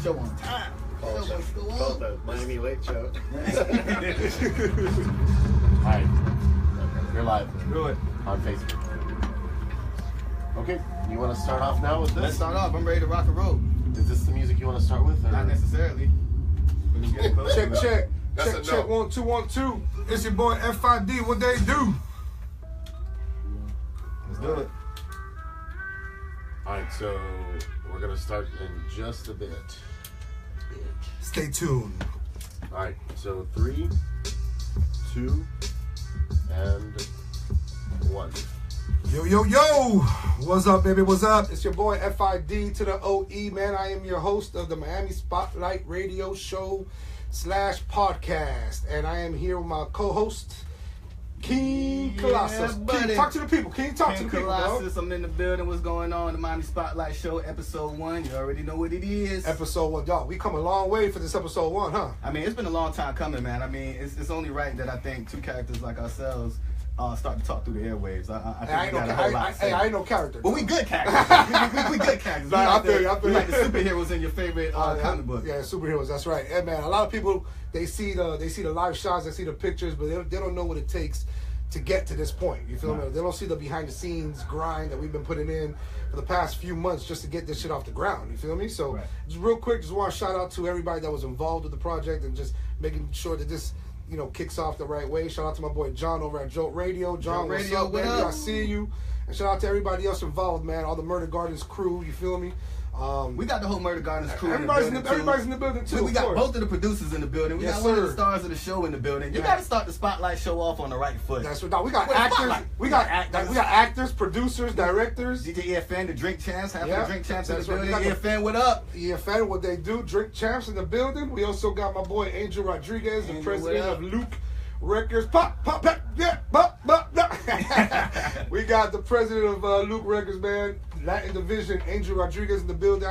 Show on time. Called the Miami Late Show. Alright. You're live. Do it. On Facebook. Okay, you want to start off now with this? Let's start off. I'm ready to rock and roll. Is this the music you want to start with? Or? Not necessarily. But just get it close. Check. That's a Check. no. 1 2 1 2. It's your boy FID. What they do? Let's do it. Alright, so we're going to start in just a bit. Stay tuned. Alright, so 3, 2, and 1. Yo. What's up, baby? What's up? It's your boy FID to the OE, man. I am your host of the Miami Spotlight Radio Show / podcast. And I am here with my co-host, King Colossus. buddy. King, talk to the people. King, talk to the people, dog. Colossus, I'm in the building. What's going on? The Miami Spotlight Show, episode 1. You already know what it is. Episode 1, dog. We come a long way for this episode 1, huh? I mean, it's been a long time coming, man. I mean, it's only right that I think two characters like ourselves start to talk through the airwaves. I think we got a whole lot to say. I ain't no character. But we good characters. we good characters. Nah, I feel you. We like the superheroes in your favorite comic book. Yeah, superheroes. That's right. And man, a lot of people they see the live shots, they see the pictures, but they don't know what it takes to get to this point. You feel me? They don't see the behind the scenes grind that we've been putting in for the past few months just to get this shit off the ground. You feel me? So just real quick, just want to shout out to everybody that was involved with the project and just making sure that this kicks off the right way. Shout out to my boy John over at Jolt Radio. John, what's up, baby? I see you. And shout out to everybody else involved, man. All the Murder Gardens crew. You feel me? We got the whole Murder Gardens crew. Everybody's in the building too. We got both of the producers in the building. We got one of the stars of the show in the building. You got to start the Spotlight show off on the right foot. That's right. We got actors. We got actors, producers, directors. DJ EFN, the DrinkChamps, half of the DrinkChamps in the building. Right. EFN, what up? EFN, what they do? DrinkChamps in the building. We also got my boy Angel Rodriguez, the president of Luke Records. We got the president of Luke Records, man. Latin Division, Angel Rodriguez in the building.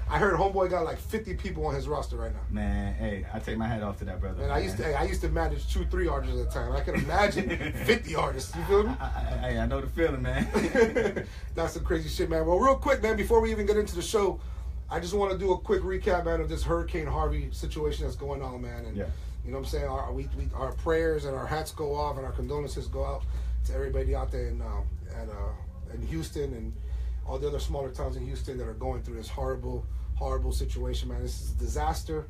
I heard Homeboy got like 50 people on his roster right now. Man, hey, I take my hat off to that brother. And I used to manage 2-3 artists at a time. I can imagine 50 artists. You feel me? I know the feeling, man. That's some crazy shit, man. Well, real quick, man, before we even get into the show, I just want to do a quick recap, man, of this Hurricane Harvey situation that's going on, man. And you know what I'm saying? Our prayers and our hats go off and our condolences go out to everybody out there in Houston and all the other smaller towns in Houston that are going through this horrible, horrible situation, man. This is a disaster.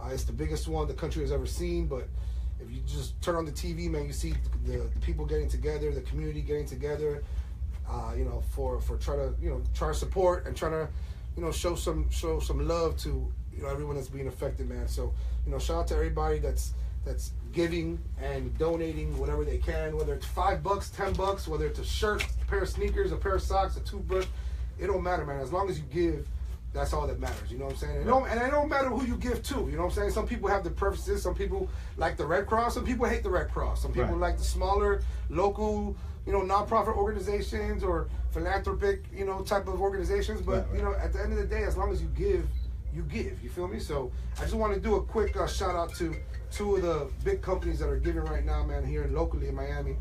It's the biggest one the country has ever seen, but if you just turn on the TV, man, you see the people getting together, the community getting together, for try to support and trying to, show some love to, everyone that's being affected, man. So, shout out to everybody that's giving and donating whatever they can, whether it's $5, $10, whether it's a shirt, a pair of sneakers, a pair of socks, a toothbrush. It don't matter, man. As long as you give, that's all that matters. You know what I'm saying? And it don't matter who you give to. You know what I'm saying? Some people have their preferences. Some people like the Red Cross. Some people hate the Red Cross. Some people like the smaller, local, nonprofit organizations or philanthropic, type of organizations. But, at the end of the day, as long as you give, you give. You feel me? So I just want to do a quick shout out to two of the big companies that are giving right now, man, here locally in Miami.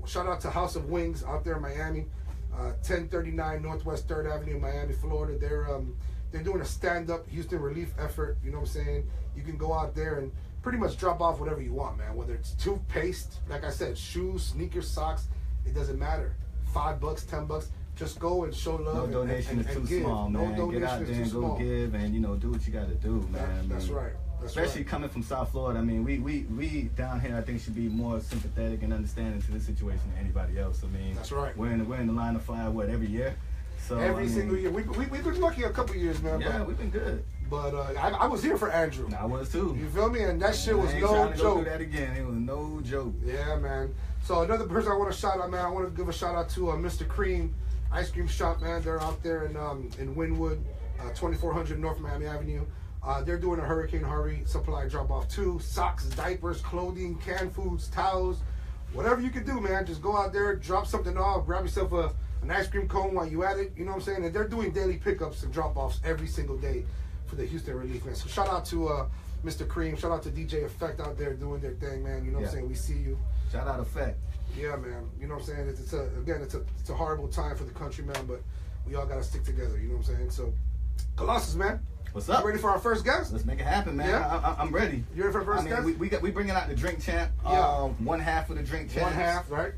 Shout out to House of Wings out there in Miami, 1039 Northwest 3rd Avenue in Miami, Florida. They're doing a stand-up Houston relief effort. You know what I'm saying? You can go out there and pretty much drop off whatever you want, man. Whether it's toothpaste, like I said, shoes, sneakers, socks, it doesn't matter. $5, $10. Just go and show love. No donation is too small, man. Get out there and go give and, do what you got to do, man. That's right. Especially coming from South Florida. I mean, we down here, I think, should be more sympathetic and understanding to this situation than anybody else. I mean, that's right. We're in the line of fire, every year? So every single year. We've been lucky a couple years, man. Yeah, we've been good. But I was here for Andrew. I was too. You feel me? And that shit was no joke. Go through that again. It was no joke. Yeah, man. So another person I want to shout out, man. I want to give a shout out to Mr. Cream Ice Cream Shop, man. They're out there in Wynwood, 2400 North Miami Avenue. They're doing a Hurricane Harvey supply drop-off too. Socks, diapers, clothing, canned foods, towels, whatever you can do, man. Just go out there, drop something off, grab yourself an ice cream cone while you at it. You know what I'm saying? And they're doing daily pickups and drop-offs every single day for the Houston relief, man. So shout out to Mr. Cream. Shout out to DJ Effect out there doing their thing, man. You know what I'm saying? We see you. Shout out Effect. Yeah, man. You know what I'm saying? It's a horrible time for the country, man, but we all got to stick together. You know what I'm saying? So, Colossus, man. What's up? You ready for our first guest? Let's make it happen, man. Yeah? I'm ready. You ready for our first guest? We bringing out the Drink Champ. One half of the Drink Champs. One half, right?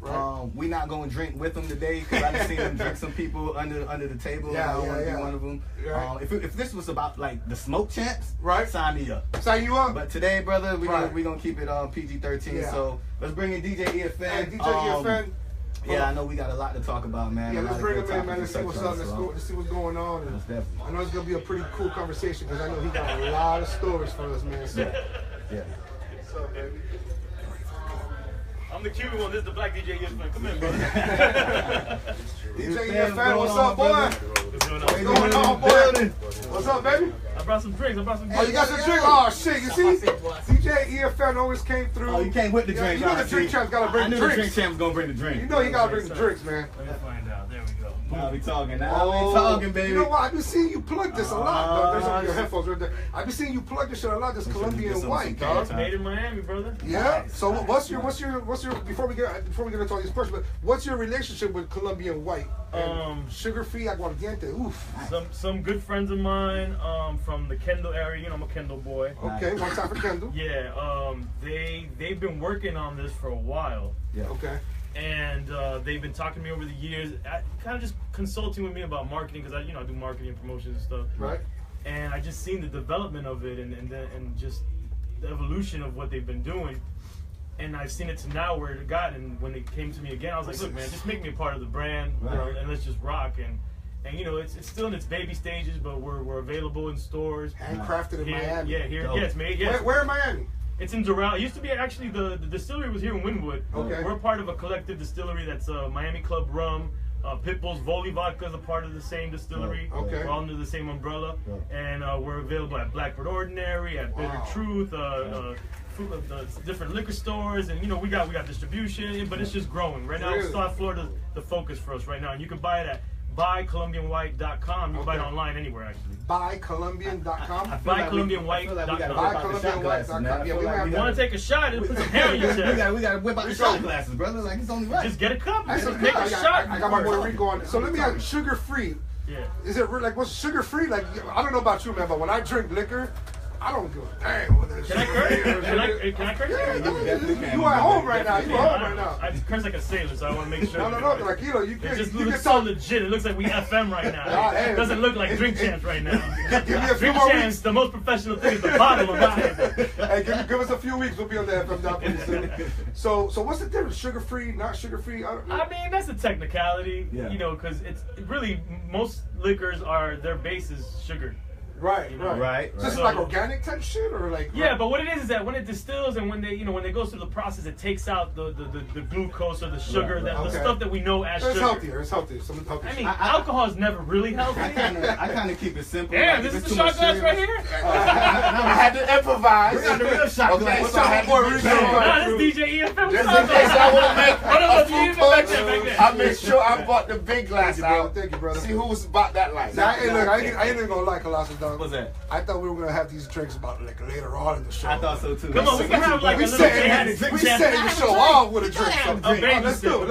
We not gonna drink with them today because I've seen them drink some people under the table. Yeah, I don't want to be one of them. Right. If this was about like the Smoke Champs, right? Sign me up. Sign you up. But today, brother, we gonna keep it PG-13. Yeah. So let's bring in DJ EFN. Hey, DJ EFN. Yeah, I know we got a lot to talk about, man. Yeah, let's bring him in, man. Let's see what's up. Let's see what's going on. And I know it's gonna be a pretty cool conversation because I know he got a lot of stories for us, man. So, yeah. What's up, baby? I'm the Cuban one. This is the black DJ EFN. Come in, brother. DJ EFN, what's up, boy? What's going on? What's going on, boy? What's up, baby? I brought some drinks. Oh, you got some drinks? Oh, shit. You see? DJ EFN always came through. Oh, you came with the drinks. You know the Drink Champs gotta bring the drinks. I knew the Drink Champs gonna bring the drink. You know you gotta bring the drinks, man. Let me find out. There we go. Now we talking. Now we talking, baby. You know what? I've been seeing you plug this a lot, dog. There's some of your headphones right there. I've been seeing you plug this shit a lot. This Colombian white, dog. Made in Miami, brother. Yeah. So what's your before we get into all these questions, but what's your relationship with Colombian white? Sugar-free aguardiente. Oof. Some good friends of mine from the Kendall area. You know, I'm a Kendall boy. Okay, one time for Kendall. Yeah. They've been working on this for a while. Yeah. Okay. And they've been talking to me over the years, kind of just consulting with me about marketing because I do marketing and promotions and stuff. Right. And I just seen the development of it and just the evolution of what they've been doing. And I've seen it to now where it got. And when they came to me again, I was like, look, man, just make me a part of the brand, and let's just rock. And you know, it's still in its baby stages, but we're available in stores. Handcrafted in Miami. Yeah, here. Yeah, it's made. Yeah. Where in Miami? It's in Doral. It used to be actually the distillery was here in Wynwood. Okay. We're part of a collective distillery that's Miami Club Rum. Pitbull's Voli Vodka is a part of the same distillery. Okay. We're all under the same umbrella. And we're available at Blackbird Ordinary, at Bitter Truth, different liquor stores, and you know we got distribution, but it's just growing. Right now, South Florida's the focus for us right now, and you can buy it at buycolombianwhite.com. You can buy it online anywhere actually. Buycolombian.com. Buycolombianwhite.com. Yeah, you want to take a shot? It'll put some hair on your chest. we got to whip out the shot glasses, brother. Like it's only right. Just get a cup. Take a shot. I got my boy Rico on. So let me ask, sugar free. Yeah. Is it like what's sugar free? Like I don't know about you, man, but when I drink liquor, I don't give a damn whether it's Can I curse? Yeah, you at home right now. You at home right now. I curse like a sailor, so I want to make sure. No, tranquilo. You just can looks so legit. It looks like we FM right now. It doesn't look like Drink Champs right now. Give me a few Drink more Champs, weeks. the most professional thing is the bottle of mine. Hey, give us a few weeks. We'll be on the FM down pretty soon. So what's the difference? Sugar free, not sugar free? I mean, that's a technicality, you know, because it's really most liquors their base is sugar. Right. Right. So this is like organic type shit, or like? Yeah, but what it is that when it distills and when they go through the process, it takes out the glucose or the sugar, the stuff that we know as sugar. It's healthier. Something healthy. I mean, alcohol is never really healthy. I kind of keep it simple. Damn, like, this is the shot glass right here. I had to improvise. We got the real shot glass. What's up, boy? Nah, this DJ EFN. Just in case I want to make a few back points, there. I made sure I bought the big glass out. Thank you, brother. See who's about that life. Now, hey, look, I ain't even gonna lie, Colossus, dog. What's that? I thought we were gonna have these drinks about like later on in the show. I thought so too. Come on, we can have like a little we setting the show off with a drink. Let's do it.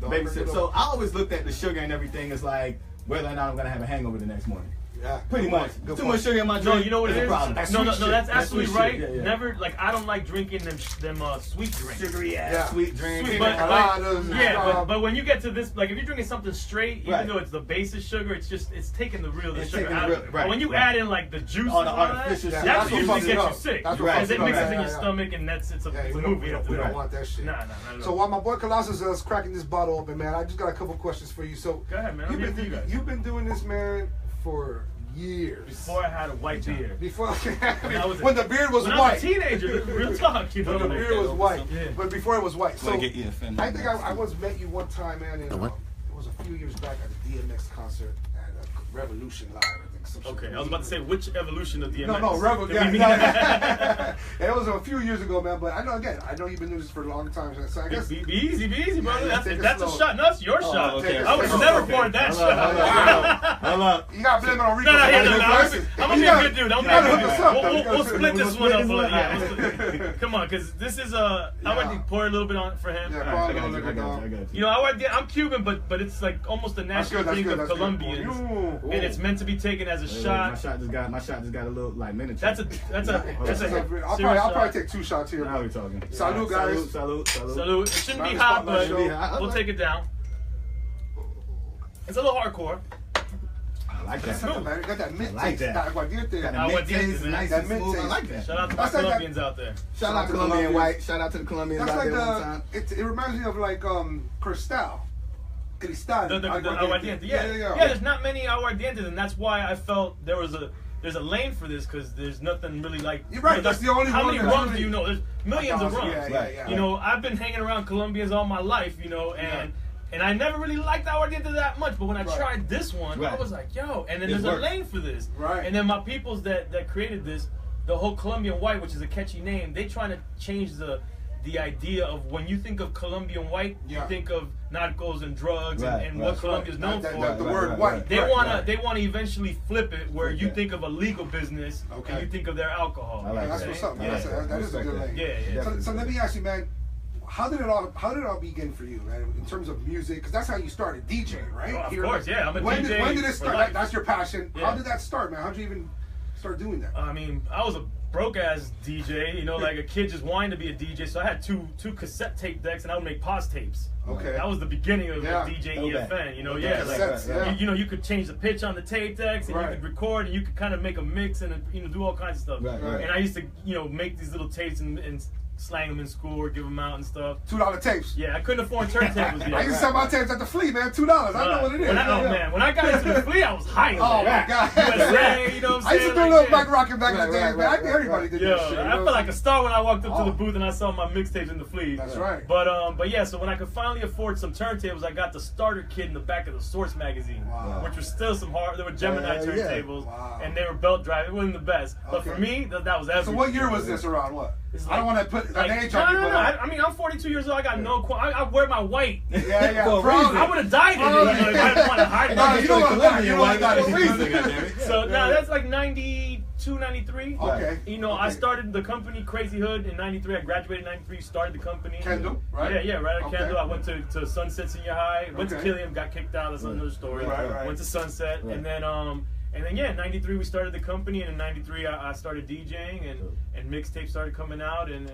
Babysit. So I always looked at the sugar and everything as like whether or not I'm gonna have a hangover the next morning. Yeah, pretty much. Too much sugar in my drink. No, you know what it is? No, that's absolutely right. Yeah. Never, like, I don't like drinking them sweet drinks. Sugary ass sweet drinks. But when you get to this, like, if you're drinking something straight, even though it's the basis sugar, it's taking the sugar out of it. But when you add in like the juice, the artificial sugar, that's what usually gets you sick. Because it mixes in your stomach, and it's a movie. We don't want that shit. Nah. So while my boy Colossus is cracking this bottle open, man, I just got a couple questions for you. So go ahead, man. You've been doing this, man, for years. Before I had a white beard. When the beard was white. When I was a teenager, real talk, you know. When the beard was white. But before it was white. So get EFN. I think I once met you one time, man, and it was a few years back at a DMX concert at Revolution Live, I think. Okay, I was about to say which evolution of DMX. No, Revolution. It was a few years ago, man. But I know you've been doing this for a long time. So I guess be easy, brother. That's a shot. No, that's your shot. Okay. I would never poured that shot. Hold up. You got to blame it on Rico. I'm I'm gonna be a good dude. I'm gonna hook us up. we'll split this one up. Yeah, come on, because this is I want to pour a little bit on for him. Yeah, I got you. You know, I'm Cuban, but it's like almost a national thing of Colombians, and it's meant to be taken as a shot. My shot just got a little like miniature. That's a. I'll probably take 2 shots here. Now we're talking. Salud, guys. Salud. It shouldn't be hot, but we'll take it down. It's a little hardcore. I like that. Man. Got that mint like taste. that. Aguardiente, Nice that and mint smooth. I taste. like that. Shout out to my Colombians out there. Shout out to Colombian White. Shout out to the Colombians That's out like there one time. it reminds me of like Cristal. The aguardiente. Yeah, there's not many aguardientes, and that's why I felt there's a lane for this, because there's nothing really like. You're right. That's the only how one. How many rums do you know? There's millions of rums. Yeah. You know, I've been hanging around Colombians all my life, you know, and I never really liked aguardiente that much. But when I tried this one, I was like, yo. And then there's a lane for this. Right. And then my peoples that created this, the whole Colombian White, which is a catchy name, they trying to change the idea of when you think of Colombian White, you think of narcos and drugs and what Colombia's known for. The word white. They wanna eventually flip it where you think of a legal business and you think of their alcohol. That's what's up, man. That is a good lane. Yeah. So let me ask you, man. How did it all begin for you, man? In terms of music, because that's how you started DJing, right? Of course, yeah. I'm a DJ. When did it start? That's your passion. Yeah. How did that start, man? How did you even start doing that? I mean, I was a broke ass DJ, you know, like a kid just wanting to be a DJ. So I had two cassette tape decks, and I would make pause tapes. Okay. That was the beginning of DJ EFN. You know, you could change the pitch on the tape decks, and you could record, and you could kind of make a mix and do all kinds of stuff. And I used to make these little tapes and slang them in school or give them out and stuff. $2 tapes. Yeah, I couldn't afford turntables yet. I used to sell my tapes at the Flea, man. $2. I know what it is. Man, when I got into the Flea, I was hyped. Oh my God. USA, you know what I'm saying? I used to do a little back rocking back in the day, man. I think everybody did that shit. I felt like a star when I walked up to the booth and I saw my mixtapes in the Flea. That's right. But yeah, so when I could finally afford some turntables, I got the starter kit in the back of the Source magazine, which was still some hard. There were Gemini turntables, and they were belt drive. It wasn't the best, but for me, that was everything. So what year was this around? What? I don't want to put an age on you. No. I mean, I'm 42 years old. I got no. I wear my white. Yeah. I would have died in it if I didn't want to hide it. No, you don't want to die. You don't want to die. So now that's like 92, 93. Okay. You know, I started the company Crazy Hood in 93. I graduated in 93. Started the company. Kendall, right? Yeah, right at Kendall. I went to Sunset Senior High. Went to Killian, got kicked out. That's another story. Right. Went to Sunset, and then in 93 we started the company, and in 93 I started DJing, and mixtapes started coming out, and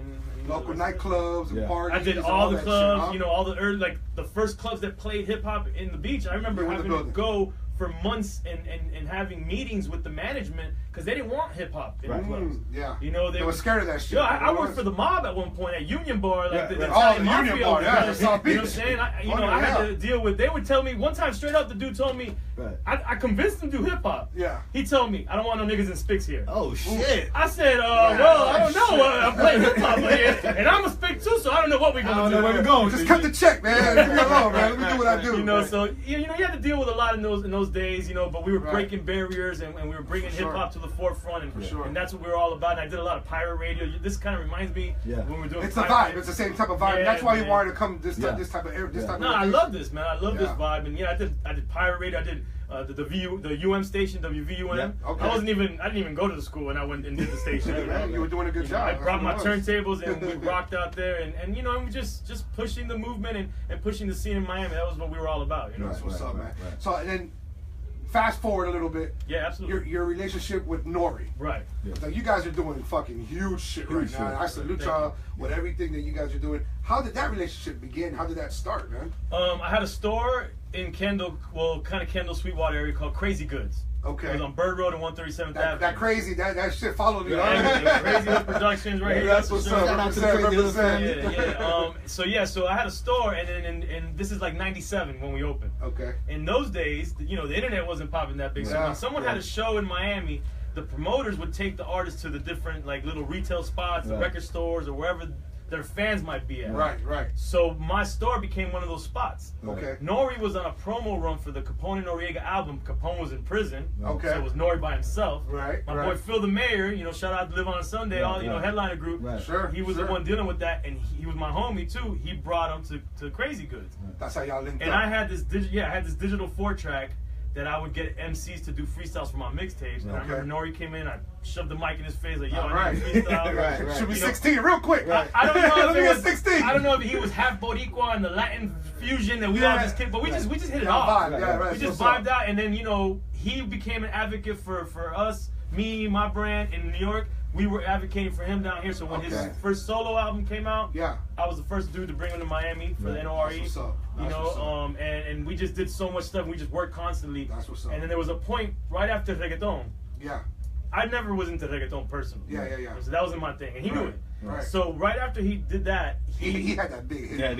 local nightclubs and parties. I did all the clubs, shit, you know, all the early, like the first clubs that played hip hop in the beach. I remember having to go for months and having meetings with the management because they didn't want hip hop in the clubs. Yeah, you know they were scared of that shit. Yo, I worked for the mob at one point at Union Bar, like the Union Mafia. Bar, you know what I'm saying? I had to deal with. They would tell me one time straight up. The dude told me, I convinced him to do hip hop. Yeah. He told me, I don't want no niggas in Spicks here. Oh shit. I said, well, I don't know. I'm playing hip hop here, and I'm a Spick too, so I don't know what we're gonna do. Where we going? Just cut the check, man. Leave me alone, man. Let me do what I do. You know, so you had to deal with a lot in those days, you know. But we were breaking barriers, and we were bringing hip hop to the forefront, and that's what we were all about. And I did a lot of pirate radio. This kind of reminds me when we were doing. It's the vibe. It's the same type of vibe. That's why you wanted to come this type of era. No, I love this, man. I love this vibe, and I did pirate radio. I did the UM station, WVUM. Yeah, okay. I didn't even go to the school, and I went and did the station. You were doing a good job. I brought my turntables, and we rocked out there, and you know, and we just pushing the movement and pushing the scene in Miami. That was what we were all about, you know. That's what's up, man. So and then fast forward a little bit. Yeah, absolutely. Your relationship with Nori. Right. Yeah. Like you guys are doing fucking huge shit right now. And I salute y'all with everything that you guys are doing. How did that relationship begin? How did that start, man? I had a store in Kendall, kind of Kendall Sweetwater area called Crazy Goods. Okay. It was on Bird Road and 137th Avenue. That crazy, that shit followed me. Crazy Hood Productions right here. That's what's up. Shout out to the Crazy Hood. So I had a store, and this is like 97 when we opened. Okay. In those days, you know, the internet wasn't popping that big. So when someone had a show in Miami, the promoters would take the artists to the different like little retail spots, the record stores, or wherever their fans might be at. Right. So my store became one of those spots. Okay. Nori was on a promo run for the Capone and Noriega album. Capone was in prison. Okay. So it was Nori by himself. Right. My boy Phil the Mayor, you know, shout out to Live on a Sunday, headliner group. Right. Sure. He was the one dealing with that, and he was my homie too. He brought him to Crazy Goods. That's how y'all linked up. And I had this digital 4-track that I would get MCs to do freestyles for my mixtapes. And I remember Nori came in, I shoved the mic in his face like, yo, I need a freestyle. Should be 16 real quick. I don't know if it was 16. I don't know if he was half Boricua and the Latin fusion that we all just kicked, but we just hit it off. We just vibed out, and then he became an advocate for us, me, my brand in New York. We were advocating for him down here. So when his first solo album came out, I was the first dude to bring him to Miami for the NORE. And we just did so much stuff. We just worked constantly. That's what's up. And then there was a point right after reggaeton. Yeah. I never was into reggaeton personally. So that wasn't my thing, and he knew it. Right. So right after he did that, he had that big hit. But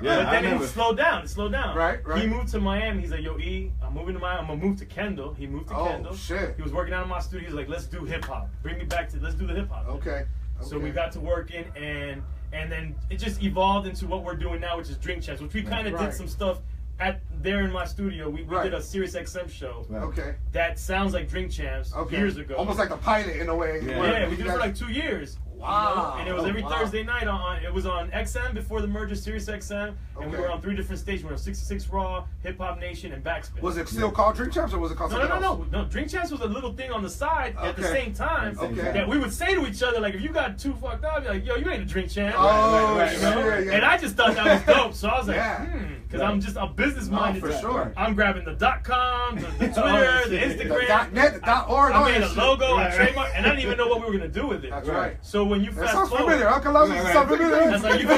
then it slowed down. Right. He moved to Miami. He's like, yo, E, I'm moving to Miami. I'm gonna move to Kendall. He moved to Kendall. Shit. He was working out in my studio. He's like, let's do hip hop. Bring me back to let's do the hip hop. Okay. So we got to working, and then it just evolved into what we're doing now, which is DrinkChamps, which we kind of did some stuff there in my studio. We did a Sirius XM show that sounds like DrinkChamps years ago. Almost like a pilot in a way. Yeah, we did it for like 2 years. Wow. And it was every Thursday night it was on XM before the merger, Sirius XM, and we were on 3 different stations. We were on 66 Raw, Hip Hop Nation, and Backspin. Was it still called DrinkChamps, or was it called something else? No. DrinkChamps was a little thing on the side at the same time that we would say to each other, like, if you got too fucked up, you're like, yo, you ain't a DrinkChamp. And I just thought that was dope, so I was like, because I'm just a business-minded. For sure. I'm grabbing the .com, the Twitter, the Instagram. The .net, the .org. I made a logo, I trademarked, and I didn't even know what we were going to do with it. That's right. So when you fast forward, familiar. Uncle Love's That's like you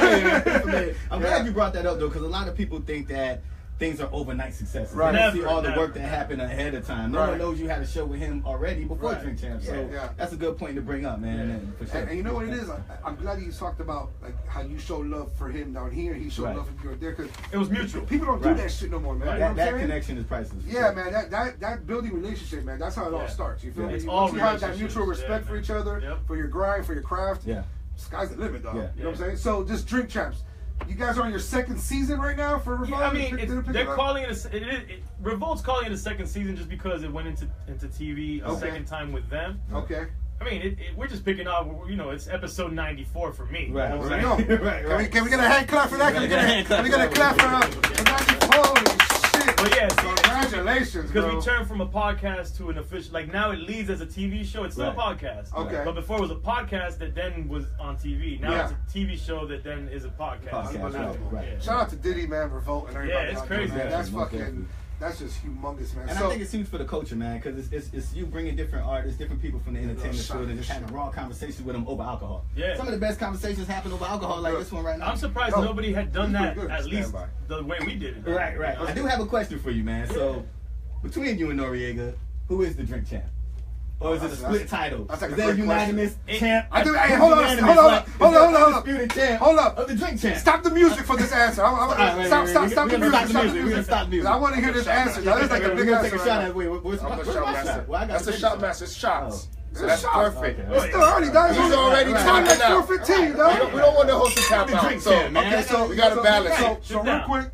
I'm glad you brought that up though, because a lot of people think that things are overnight successes. Right. They don't see all the work that happened ahead of time. No one knows you had a show with him already before DrinkChamps. So that's a good point to bring up, man. For sure. And you know what it is? I'm glad you talked about like how you show love for him down here. He showed love for you there, because it was mutual. People don't do that shit no more, man. Right. You know that connection is priceless. Yeah, man. That building relationship, man. That's how it all starts. You feel me? Once you have that mutual respect for each other, for your grind, for your craft. Yeah. Sky's the limit, dog. You know what I'm saying? So just DrinkChamps. You guys are on your second season right now for Revolt? I mean, they're calling it Revolt's calling it a second season just because it went into TV a second time with them. Okay. I mean, we're just picking up, it's episode 94 for me. Right. Can we get a hand clap for that? Can we get a clap for 94? Holy shit. But yeah, congratulations, bro. Because we turned from a podcast to an official, like now it leads as a TV show. It's still a podcast. Okay. But before it was a podcast that then was on TV. Now it's a TV show that then is a podcast. Shout out to Diddy, man, Revolt, and everybody. Yeah, it's crazy. Man. That's fucking... That's just humongous, man. And I think it's huge for the culture, man, because it's you bringing different artists, different people from the entertainment field, and just having raw conversations with them over alcohol. Yeah. Some of the best conversations happen over alcohol, like this one right now. I'm surprised nobody had done that, at least the way we did it. Right. I do have a question for you, man. So, between you and Noriega, who is the drink champ? Or is it a split title? Is that a unanimous champ? Hold on. Hold up. Of the drink champ. Stop the music for this answer. Stop the music. Stop the music. I want to hear this answer. That's like a big answer. Take a shot at what's my shot? That's a shot master. It's shots. So that's perfect. It's still early, dog. He's already tapping out. 4:15, dog. We don't want the host to tap out. Okay, so we gotta balance it. So real quick,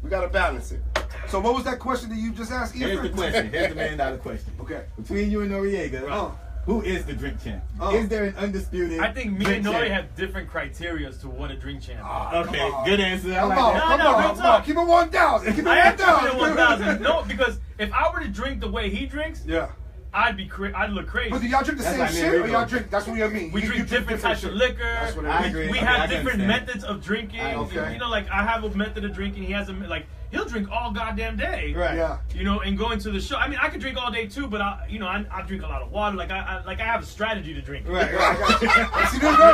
we gotta balance it. So what was that question that you just asked? Here's the question. Here's the $1 million question. Okay. Between you and Noriega, who is the drink champ? Is there an undisputed? I think me and Nori have different criteria as to what a drink champ is. Okay, good answer. Come on. Keep it 1,000. Keep it 1,000. No, because if I were to drink the way he drinks, I'd look crazy. But do y'all drink the same shit, or y'all drink? That's what I mean. We drink different types of liquor. That's what I agree. We have different methods of drinking. Okay. Like I have a method of drinking. He has a he'll drink all goddamn day. Right. Yeah. And going to the show. I mean, I could drink all day too, but I drink a lot of water. Like I have a strategy to drink. Right. See this guy?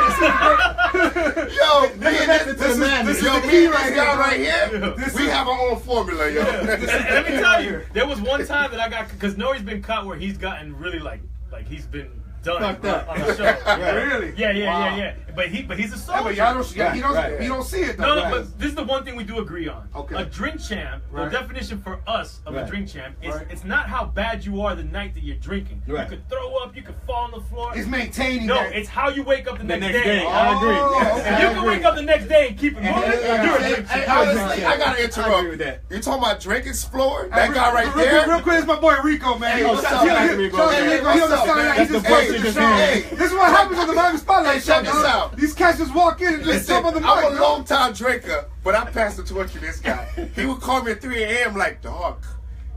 Yo, this is the key right here. We have our own formula, yo. And let me tell you, there was one time that I got, because Nori's been caught where he's gotten really like he's been done on the show. Really? Yeah. But he's a soldier. But y'all don't see it though. No, but this is the one thing we do agree on. Okay. A drink champ, the definition for us of a drink champ is it's not how bad you are the night that you're drinking. Right. You could throw up, you could fall on the floor. It's maintaining No, that. it's how you wake up the next day. I agree. If you can wake up the next day and keep it moving, you're a drink champ. Honestly, I gotta interrupt. with that. You're talking about Drink Explorer? That guy right there? Real quick, it's my boy Rico, man. Hey, what's up, man? He on the side. He just That's the hey, voice you just heard. this is what happens on the Miami Spotlight show. Check this out. These cats just walk in and just jump on the mic. I'm a long time drinker, but I passed the torch to this guy. He would call me at 3 a.m. like, dog,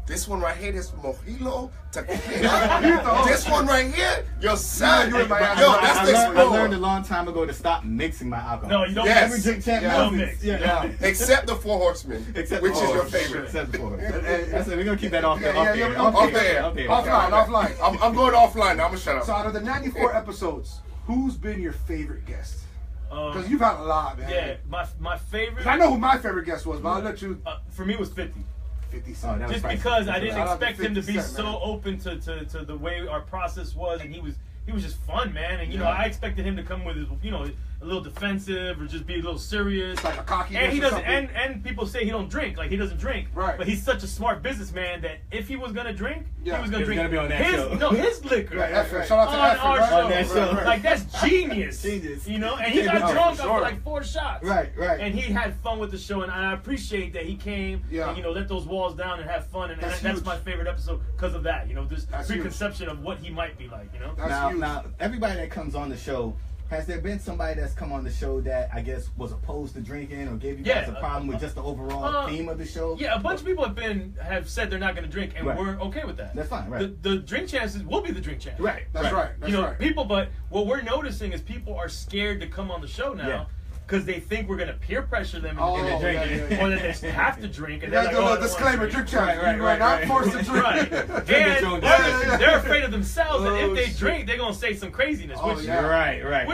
this one right here, this mojito, tequila. This one right here, yo, son. Yo, that's the I learned a long time ago to stop mixing my alcohol. No, you don't. Every drink champ don't mix. Yeah. Except the Four Horsemen, which is your favorite. Except the Four Horsemen. That's it. We're gonna keep that off there. Offline. I'm going offline now. I'm gonna shut up. So out of the 94 episodes, who's been your favorite guest? Because you've had a lot, man. Yeah, my favorite. I know who my favorite guest was, but I'll let you. For me, it was 50. 50 Cent. Just because I didn't expect him to be Cent, so open to the way our process was, and he was just fun, man. And you know, I expected him to come with his, you know, a little defensive or just be a little serious. Like a cocky. And he doesn't. And people say he don't drink, like he doesn't drink. Right. But he's such a smart businessman that if he was gonna drink, he was gonna drink. Gonna be on that show. No, his liquor. Right, shout out to on our show. On that show. Like that's genius. You know, and he got drunk after like 4 shots. Right. And he had fun with the show, and I appreciate that he came. And, you know, let those walls down and have fun, and that's my favorite episode because of that. You know, this preconception of what he might be like. You know. Now, everybody that comes on the show. Has there been somebody that's come on the show that I guess was opposed to drinking or gave you guys a problem with just the overall theme of the show? Yeah, a bunch of people have said they're not going to drink, and we're okay with that. That's fine, right? The drink champs will be the drink champs. Right. That's right. You know, people. But what we're noticing is people are scared to come on the show now. Yeah. Because they think we're gonna peer pressure them into drinking, or that they have to drink. And they're like, oh, disclaimer: drink champ. You are not forced to drink. And they're afraid of themselves that if they drink, they're gonna say some craziness. Which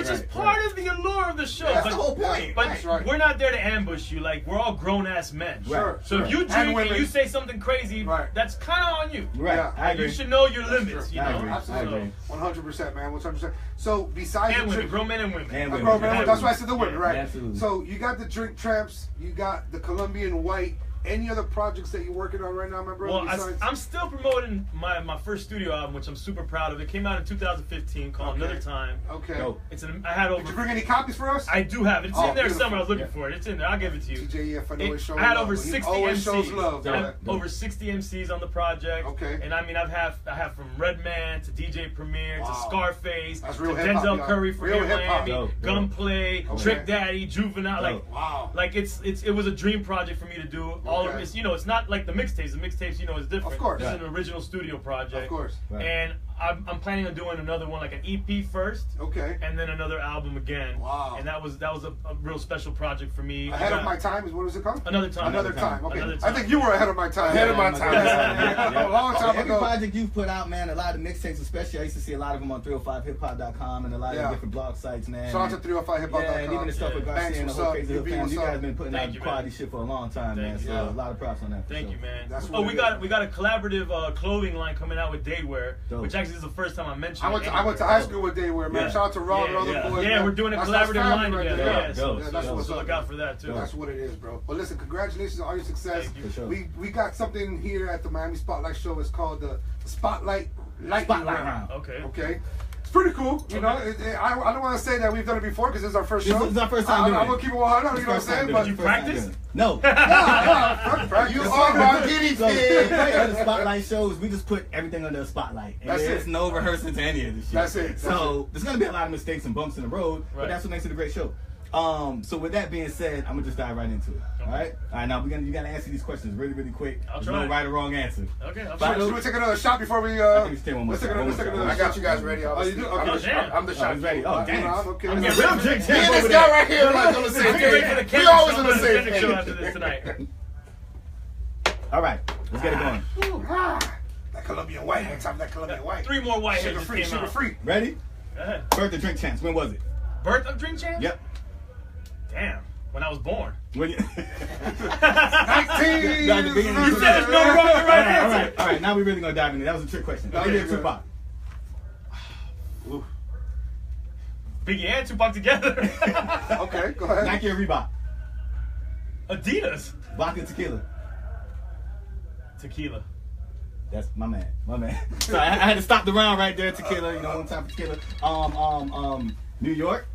is part of the allure of the show. That's the whole point. But we're not there to ambush you. Like, we're all grown ass men. Sure. So if you drink and you say something crazy, that's kind of on you. Right. I agree. You should know your limits. You know. Absolutely. 100%, man. 100%. So besides and women, grown men and women. That's why I said the women, right? Absolutely. So you got the Drink Champs, you got the Colombian White. Any other projects that you're working on right now, my brother? Well, I'm still promoting my first studio album, which I'm super proud of. It came out in 2015, called Another Time. Okay. I had over. Did you bring any copies for us? I do have it. It's in there somewhere. I was looking for it. It's in there. I'll give it to you. TJ, I know it's showing I had love, over 60 MCs. I have over 60 MCs on the project. Okay. And I mean, I have from Redman to DJ Premier to Scarface to Denzel Curry from Miami, Gunplay, Trick Daddy, Juvenile. Like it was a dream project for me to do. All of this, you know, it's not like the mixtapes. The mixtapes, you know, is different. Of course. It's an original studio project. Of course. And I'm planning on doing another one, like an EP first. Okay. And then another album again. Wow. And that was a real special project for me. Ahead of my time is what was it called? Another Time. Another time. Okay. Another Time. I think you were ahead of my time. Ahead of my time. A long time Every ago. project you've put out, man, a lot of mixtapes, especially I used to see a lot of them on 305hiphop.com and a lot of different blog sites, man. Shout out to 305hiphop.com. Yeah, and even the stuff with Garcia and the whole Crazy Hood family. You guys have been putting out quality shit for a long time, man. So a lot of props on that. Thank you, man. We got a collaborative clothing line coming out with Daywear, which actually is the first time I mentioned. I went to high school with Daywear, man. Shout out to Ron and all the boys. Yeah, we're doing a collaborative line together. That's So what's up. look out for that too. That's what it is, bro. But listen, congratulations on all your success. Thank you. We got something here at the Miami Spotlight Show. It's called the Spotlight Round. Okay. It's pretty cool, you know. I don't want to say that we've done it before because this is our first show. This is our first time doing it. I'm gonna keep it 100. You know what I'm saying? But you practice? No. Practice. You are my guinea pig. The spotlight shows, we just put everything under a spotlight. And there's no rehearsing to any of this shit. That's it. So there's gonna be a lot of mistakes and bumps in the road, but that's what makes it a great show. So with that being said, I'm gonna just dive right into it. All right. Now you gotta answer these questions really, really quick. I'll try. No right or wrong answer. Okay. Should we take another shot before we? Let's take one more. I got you guys ready. Oh, you do? Okay. I'm the shot ready. Oh, damn. Okay. I'm Me and this guy right here like on the same page. We always on the same page. After this tonight. All right. Let's get it going. That Colombian White. Next time, that Colombian White. 3 more white Sugar free. Sugar free. Ready? Go ahead. Birth of Drink Champs. When was it? Birth of Drink Champs? Yep. Damn. When I was born. When you 19. You said there's no wrong or right answer. All right. Now we're really gonna dive into it. That was a trick question. Give me a Tupac. Biggie and Tupac together. Okay, go ahead. Nike or Reebok? Adidas. Vodka, tequila. Tequila. That's my man. So I had to stop the round right there. Tequila. You know, one time for tequila. New York,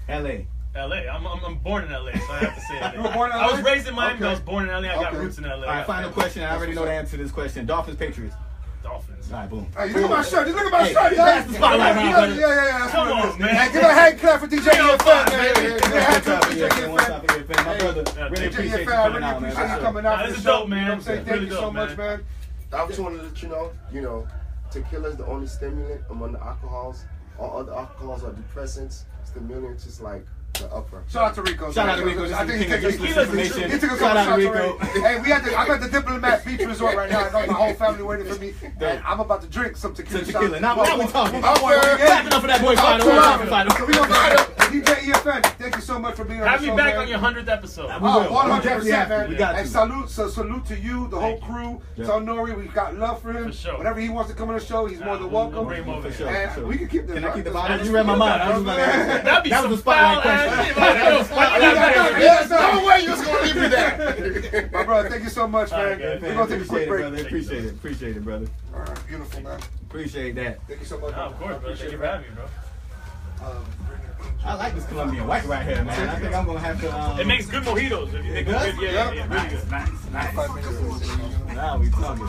L.A. L.A. I'm born in L.A., so I have to say L.A. You were born in I was LA? raised in Miami, but I was born in L.A. I got roots in L.A. All right, final question. I already know the answer to this question. Dolphins, Patriots. Dolphins. All right, boom. Hey, look at my shirt. Just look at my shirt. Pass the spotlight around, brother. Yeah. Come on, man. Hey, give a hand clap for DJ EFN, man. One time for EFN. My brother, really appreciate you coming out, man. Appreciate you coming out. This is dope, man. You know what I'm saying? Thank you so much, man. I just want to let you know, tequila is the only stimulant among the alcohols. All other alcohols are depressants. Stimulants is like the upper. Shout out to Rico. Shout out to Rico. I think he took information. He took a Shout out to couple shots Rico. already. Hey, I'm at the Diplomat Beach Resort right now. I got my whole family waiting for me. And I'm about to drink some tequila. Now we talking. Clap it up for that boy Fido. So we gonna go. DJ EFN, thank you so much for being on the show. Have me back on your 100th episode. 100%, man. We got and salute to you, the whole crew. Tell Nori we got love for him. For sure. Whenever he wants to come on the show, he's more than welcome. Bring him over. And we can keep this. Can I keep the bottle? bottle? You read my mind. That'd be That some was a spotlight question. Yes, No way you was gonna leave me there. my brother, thank you so much, man. We're gonna take a quick break. Appreciate it, brother. All right, beautiful, man. Appreciate that. Thank you so much. Of course, bro. Thank you for having me, bro. I like this Colombian white right here, man. I think I'm gonna have to. It makes good mojitos. If you make them good, yeah, really good. Nice. Now we talking.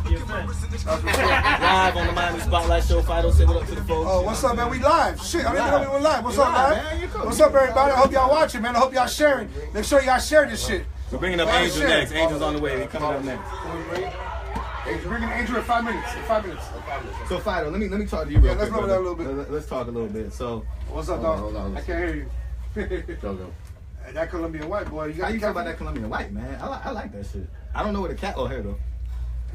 Live on the Miami Spotlight Show. Fido, say what up to the folks. Oh, what's up, man? We live. Shit, I didn't know we were live. What's up, live, man? man. What's up, everybody? I hope y'all watching, man. I hope y'all sharing. Make sure y'all share this shit. We're bringing up Angel next. Angel's on the way. They're coming up next. We're bringing Angel in 5 minutes. So Fido, let me talk to you real quick. Let's go over that a little bit. Let's talk a little bit. So, What's up, dog? hold on. I can't hear you. Go. Hey, that Colombian white boy. how you feel about that Colombian white, man? I like that shit. I don't know where the cat here though.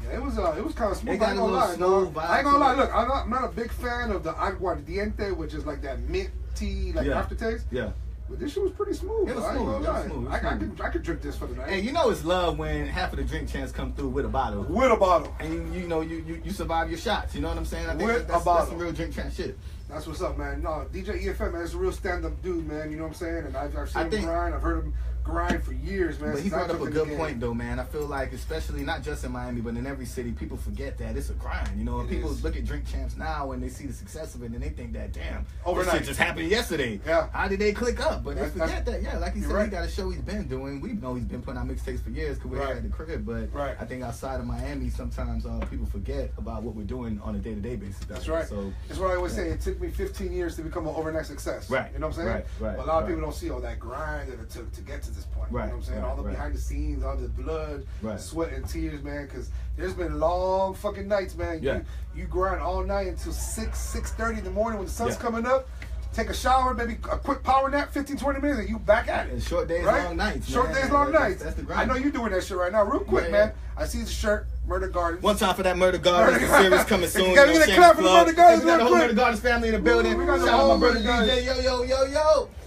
Yeah, it was kind of smooth. It got I ain't a gonna little lie, smooth dog. I ain't gonna vibe lie. to it. Look, I'm not a big fan of the aguardiente, which is like that mint tea, like aftertaste. Yeah. But this shit was pretty smooth. It was I ain't smooth, gonna it was lie. smooth. I could drink this for the night. Hey, you know it's love when half of the drink champs come through with a bottle. With a bottle. And you survive your shots. You know what I'm saying? I think With a that's bottle. some real drink champ shit. That's what's up, man. No, DJ EFN, man, is a real stand-up dude, man. You know what I'm saying? And I've seen him grind. I've heard him grind for years, man. But he brought up a good point, though, man. I feel like, especially not just in Miami, but in every city, people forget that it's a grind. You know, people look at Drink Champs now and they see the success of it and they think that, damn, overnight, this shit just happened yesterday. Yeah. How did they click up? But they forget that, like he said, right. he got a show he's been doing. We know he's been putting out mixtapes for years because we're here at the crib. But I think outside of Miami, sometimes people forget about what we're doing on a day-to-day basis. That's right. So that's what I always say. It took me 15 years to become an overnight success. Right. You know what I'm saying? Right. But a lot of people don't see all that grind that it took to get to this point. Right. You know what I'm saying? All the behind the scenes, all the blood, sweat, and tears, man. Because there's been long fucking nights, man. You grind all night until 6:30 in the morning when the sun's coming up. Take a shower, maybe a quick power nap, 15, 20 minutes, and you back at it. And short days, long nights. Short days, long nights. That's the grind. I know you're doing that shit right now. Real quick, man. I see the shirt, Murder Gardens. One time for that Murder Gardens series coming soon. You gotta get a clap for the Murder Gardens. We got the whole Murder Gardens family in the building. We got the Shout out whole my brother Murder DJ. Yo.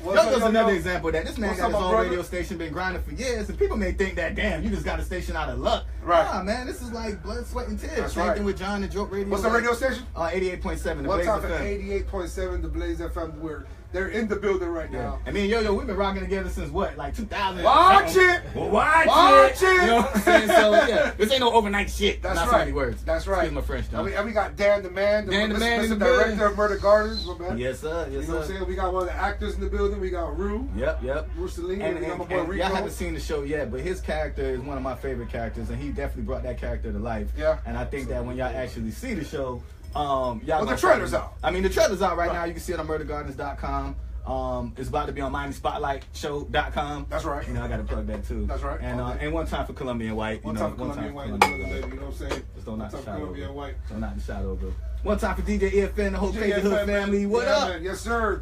Yo's another example of that. This man What's got up, his own brother? radio station, been grinding for years, and people may think that, damn, you just got a station out of luck. Right. Nah, man, this is like blood, sweat, and tears. That's Same right. thing with John and Joke Radio. What's the radio station? 88.7. The One Blaze time for FM. 88.7, the Blaze FM. They're in the building right now. I mean, Yo, we've been rocking together since what, like 2000? Watch it! Well, watch it! You know what I'm saying? So, this ain't no overnight shit. That's Not right. so many words. That's right. Excuse my French, though. And we got Dan the Man, Dan the Man in the director building. of Murder Gardens. My man. Yes, sir. You know what I'm saying? We got one of the actors in the building. We got Rue. Yep. Rue Celine. And we got my boy Rico. y'all haven't seen the show yet, but his character is one of my favorite characters, and he definitely brought that character to life. Yeah. And I think that when y'all actually see the show, y'all. Well, the trailer's out. I mean, the trailer's out right now. You can see it on murdergardens.com. It's about to be on MiamiSpotlightShow.com. That's right. You know, I got to plug that too. That's right. And one time for Colombian White. One time for Colombian White in the building, baby. You know what I'm saying? Just don't knock the shot Colombian over. White. Don't knock the shot over. One time for DJ EFN, the whole DJ Crazy Hood EFN, family. man. What up? Man. Yes, sir.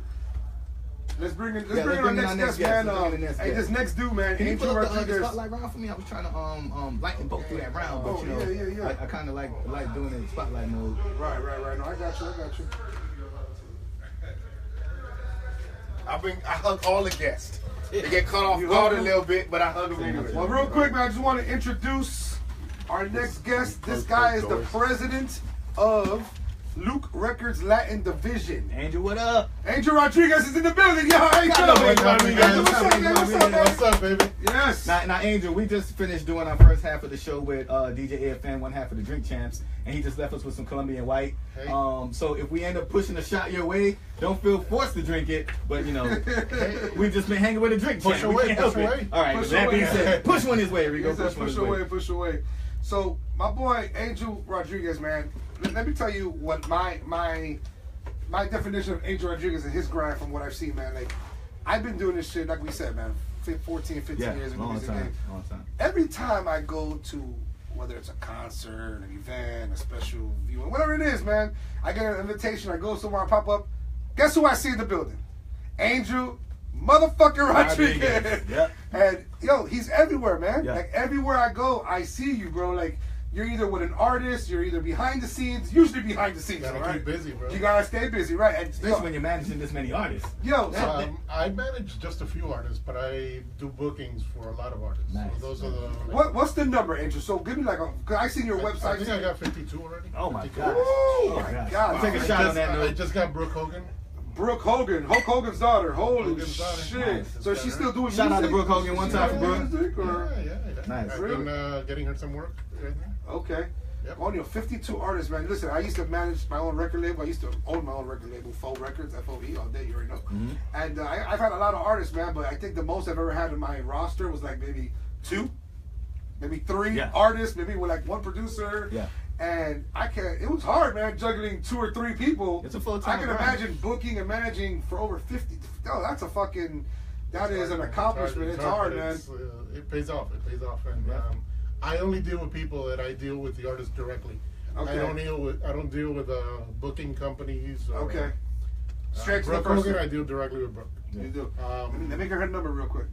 Let's bring in bring our in next our guest, next man. guest. Hey, this next dude, man, Can you Angel pull up the Rodriguez. spotlight round for me? I was trying to light and both through that round, but you know, I kind of like doing it in spotlight mode. Right. No, I got you. I hug all the guests. They get cut off guard a little bit, but I hug them anyway. Well, real quick, man, I just want to introduce our next guest. This guy is the president of Luke Records Latin Division. Angel, what up? Angel Rodriguez is in the building. Yo, Angel. What's up, baby? Yes. Now, Angel, we just finished doing our first half of the show with DJ EFN, one half of the Drink Champs, and he just left us with some Colombian White. Hey. So if we end up pushing a shot your way, don't feel forced to drink it, but you know, we've just been hanging with a Drink Champ. Push away. All right, Push that being away. said, push one his way, Rico. Push away. So my boy Angel Rodriguez, man. Let me tell you what my definition of Angel Rodriguez and his grind from what I've seen, man. Like, I've been doing this shit, like we said, man, 14, 15 years in the music game. Long time. Every time I go to, whether it's a concert, an event, a special viewing, whatever it is, man, I get an invitation, I go somewhere, I pop up. Guess who I see in the building? Angel motherfucking Rodriguez. Yeah. And, yo, he's everywhere, man. Yeah. Like, everywhere I go, I see you, bro. Like, you're either with an artist, you're either behind the scenes, usually behind the scenes, You gotta right? keep busy, bro. You gotta stay busy, right? And, Especially when you're managing this many artists. yo, so I manage just a few artists, but I do bookings for a lot of artists. Nice. So those are the. what's the number, Angel? So give me like a, cause I seen your website. I think I got 52 already. Oh my 52. God. Oh my God. Take a shot on that I note. just got Brooke Hogan. Brooke Hogan, Hulk Hogan's daughter. Holy Hogan's daughter. shit! Nice. So she's still doing Shout out to music? Brooke Hogan one time for Brooke. Music, or? Yeah. Nice. I've been getting her some work right there. Okay. Yep. Only 52 artists, man. Listen, I used to manage my own record label. I used to own my own record label, Faux Records, FOE, all day, you already know. Mm-hmm. And I've had a lot of artists, man, but I think the most I've ever had in my roster was like maybe 2, maybe 3 artists, maybe with like 1 producer. Yeah. And it was hard, man, juggling 2 or 3 people. It's a full-time I can grind. imagine booking and managing for over 50. Oh, that's a fucking, that is an accomplishment. It's hard, man. It pays off. It pays off. And I only deal with people that I deal with the artists directly. Okay. I don't deal with booking companies. Or, Okay. Straight to the Brooke person. Hogan, I deal directly with Brooke. You do. Um, Let me get her number real quick.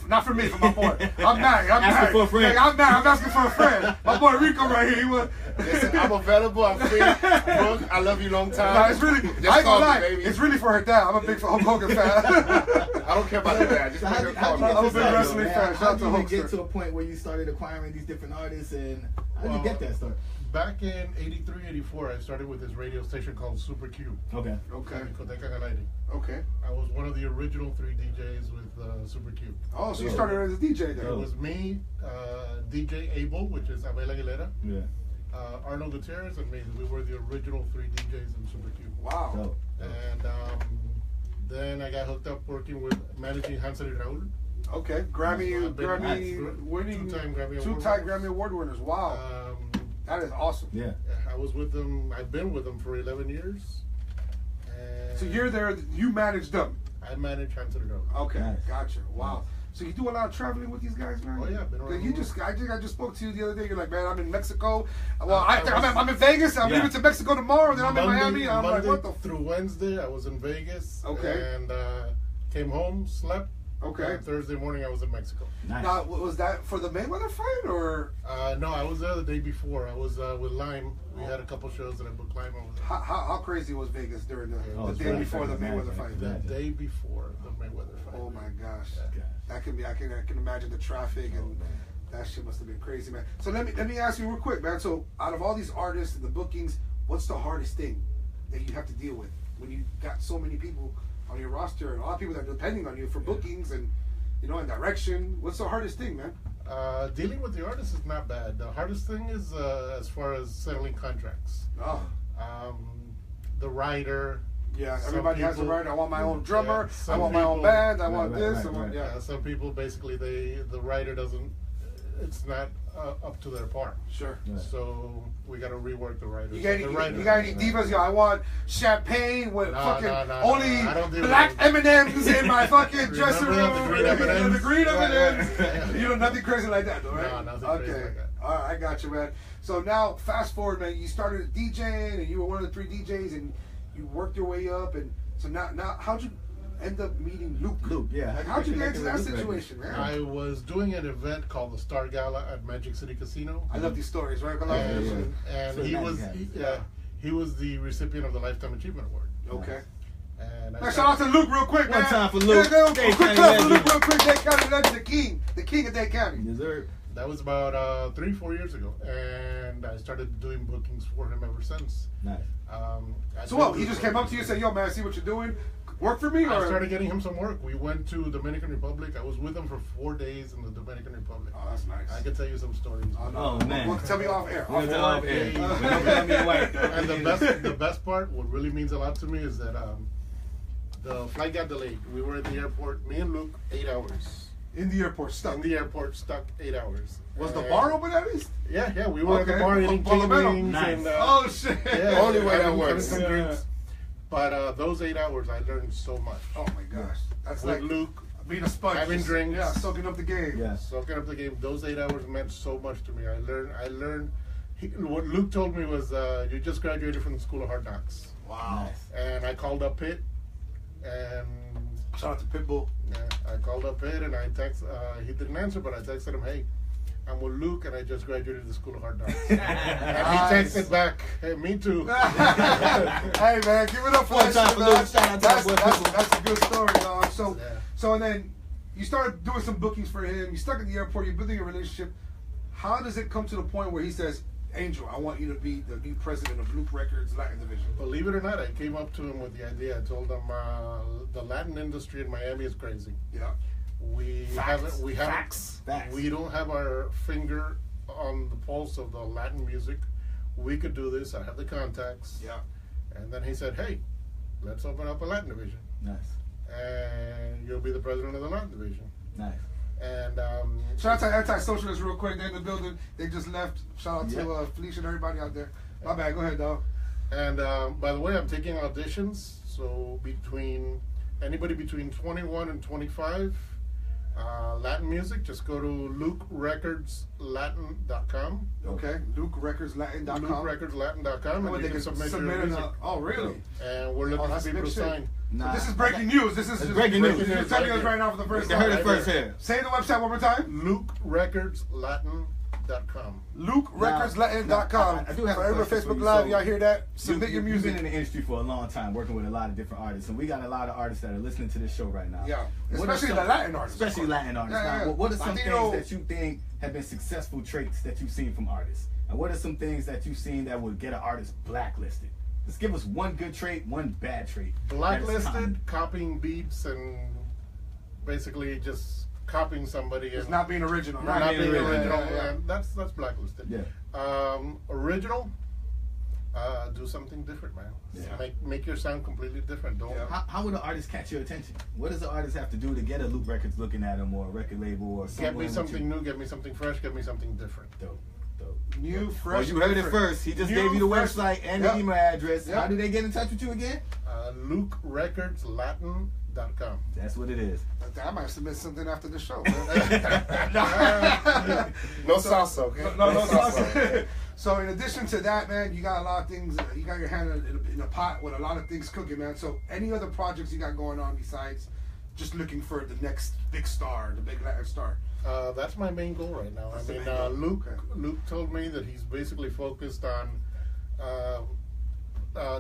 Not for me, for my boy. I'm married. Asking for a friend. Like, I'm married. I'm asking for a friend. My boy Rico right here. He was. Listen, I'm available. I'm free. Brooke, I love you long time. Nah, it's really. Just I ain't call gonna lie. me, baby. It's really for her dad. I'm a big Hulk Hogan fan. I don't care about the dad. Just So make how her did call me. I'm a you big wrestling fan. Shout How out to did you Hulkster. get to a point where you started acquiring these different artists, and how did you get that start? Back in 83, 84, I started with this radio station called Super Q. Okay. Okay. in Coteca Galati. Okay. I was one of the original 3 DJs with Super Q. Oh, so you started as a DJ then? It was me, DJ Abel, which is Abel Aguilera, Yeah. Arnold Gutierrez, and me. We were the original 3 DJs in Super Q. Wow. Dope. And then I got hooked up working with managing Hansel and Raul. Okay. Grammy winning, Two-time Grammy Award two-time winners. Grammy Award winners. Wow. That is awesome. Yeah. I was with them. I've been with them for 11 years. And So you're there. You manage them. I manage Hansel and Raul. Okay. Nice. Gotcha. Wow. So you do a lot of traveling with these guys, man? Oh, yeah, I've been around You the just, world. I just spoke to you the other day. You're like, man, I'm in Mexico. Well, I was- I'm in Vegas. I'm Yeah. leaving to Mexico tomorrow. Then I'm in Miami. I'm Monday like, what the? through Wednesday, I was in Vegas. Okay. And came home, slept. Okay. And Thursday morning, I was in Mexico. Nice. Now, was that for the Mayweather fight or No, I was there the day before. I was with Lime. We had a couple shows that I booked Lime over there. how crazy was Vegas during the it's day very before the exciting, Mayweather man. fight? The Yeah. day before the Mayweather fight. Oh my gosh, Yeah. that can be. I can imagine the traffic and that shit must have been crazy, man. So let me ask you real quick, man. So out of all these artists and the bookings, what's the hardest thing that you have to deal with when you got so many people on your roster and a lot of people that are depending on you for bookings and and direction? What's the hardest thing, man? Dealing with the artist is not bad. The hardest thing is as far as settling contracts. Oh, The writer. yeah. Some Everybody has a people- right. I want my own drummer. Yeah, I some want my own people- band. I want Right, this. right, I want, right. yeah. Some people basically the writer doesn't. It's not up to their part. Sure. Yeah. So we got to rework the writer. You So got, the any, writer- you got any divas? Yo, I want champagne with No, fucking no, only I don't do black that. M&Ms in my fucking dressing room. Remember the green M&Ms? The green Right, M&Ms. right. You know, nothing crazy like that, though, right? No, nothing okay. crazy like that. All right, I got you, man. So now, fast forward, man. You started DJing, and you were one of the 3 DJs, and you worked your way up, and so now, how'd you end up meeting Luke? Luke, yeah. Like, how'd you get into that Luke, right? situation, man? I was doing an event called the Star Gala at Magic City Casino. I love these stories, right? I love And, this. and So he Magic was happens. he was the recipient of the Lifetime Achievement Award. Okay. And I Now, shout out to Luke real quick, man. One time for Luke. Yeah, Dade quick County clap for legend. Luke real quick. Dade County legend, the king of Dade County. Dessert. That was about 3-4 years ago, and I started doing bookings for him ever since. Nice. So what? He just came up to you and said, "Yo, man, I see what you're doing. Work for me." Or I started getting him some work. We went to Dominican Republic. I was with him for 4 days in the Dominican Republic. Oh, that's nice. I can tell you some stories. Oh, no. Oh, man. Well, tell me off air. We're Off gonna air. off air. We're gonna put on me white. And the best part, what really means a lot to me, is that the flight got delayed. We were at the airport, me and Luke, 8 hours. In the airport, stuck. In the airport, stuck 8 hours. Was the bar open at least? Yeah, we were at the bar eating chicken wings. Nice. And, oh, shit. Yeah, only way that works. Some drinks. But those 8 hours, I learned so much. Oh, my gosh. That's With like Luke, being a sponge. having drinks. Yeah, soaking up the game. Yeah. Soaking up the game. Those 8 hours meant so much to me. I learned. What Luke told me was, you just graduated from the School of Hard Knocks. Wow. Nice. And I called up Pitt, and Shout out to Pitbull. yeah, I called up Pitt, and I he didn't answer, but I texted him, hey, I'm with Luke, and I just graduated the School of Hard Knocks. And he texted back, hey, me too. Hey, man, give it up for One that time shit, for man. Luke. Shout out to That's, my boy that's, Pitbull. that's a good story, dog. So, Yeah. so and then you started doing some bookings for him. You stuck at the airport. You're building a relationship. How does it come to the point where he says, Angel, I want you to be the new president of Luke Records Latin Division? Believe it or not, I came up to him with the idea. I told him the Latin industry in Miami is crazy. Yeah. We don't have our finger on the pulse of the Latin music. We could do this. I have the contacts. Yeah. And then he said, hey, let's open up a Latin division. Nice. And you'll be the president of the Latin division. Nice. And Shout out to Anti-Socialists real quick. They're in the building. They just left. Shout out to Felicia and everybody out there. My bad. Go ahead, dog. And by the way, I'm taking auditions. So anybody between 21 and 25, Latin music, just go to LukeRecordsLatin.com. Okay. LukeRecordsLatin.com. LukeRecordsLatin.com. And you can submit your music. Oh, really? And we're looking for people to sign. Nah. This is breaking news. This is just breaking news. You're telling us right now for the first You time. heard it first here. Say the website one more time. LukeRecordsLatin.com. LukeRecordsLatin.com. I do have for a everybody question for Facebook you. Live, So, y'all hear that? Submit your You've music. been in the industry for a long time, working with a lot of different artists, and we got a lot of artists that are listening to this show right now. Yeah, What are especially some- the Latin artists. Especially Latin artists. Yeah, Now, yeah. what are some Latino- things that you think have been successful traits that you've seen from artists? And what are some things that you've seen that would get an artist blacklisted? Just give us one good trait, one bad trait. that is common. Blacklisted, copying beats, and basically just copying somebody. It's and not being original. Not not being being original. original. Yeah. And that's blacklisted. Yeah. Original, do something different, man. Yeah. Make your sound completely different. Don't. Yeah. How would an artist catch your attention? What does the artist have to do to get a Luke Records looking at him, or a record label, or something? Get me something new. Get me something fresh. Get me something different. Dope. New, fresh. Well, you heard it different. first. He just New, gave you the fresh. website and Yep. the email address. Yep. How do they get in touch with you again? LukeRecordsLatin.com. That's what it is. I might submit something after the show. No salsa, okay? No salsa. So in addition to that, man, you got a lot of things. You got your hand in a pot with a lot of things cooking, man. So any other projects you got going on besides just looking for the next big star, the big Latin star? That's my main goal right now. That's I the mean, main goal. Luke told me that he's basically focused on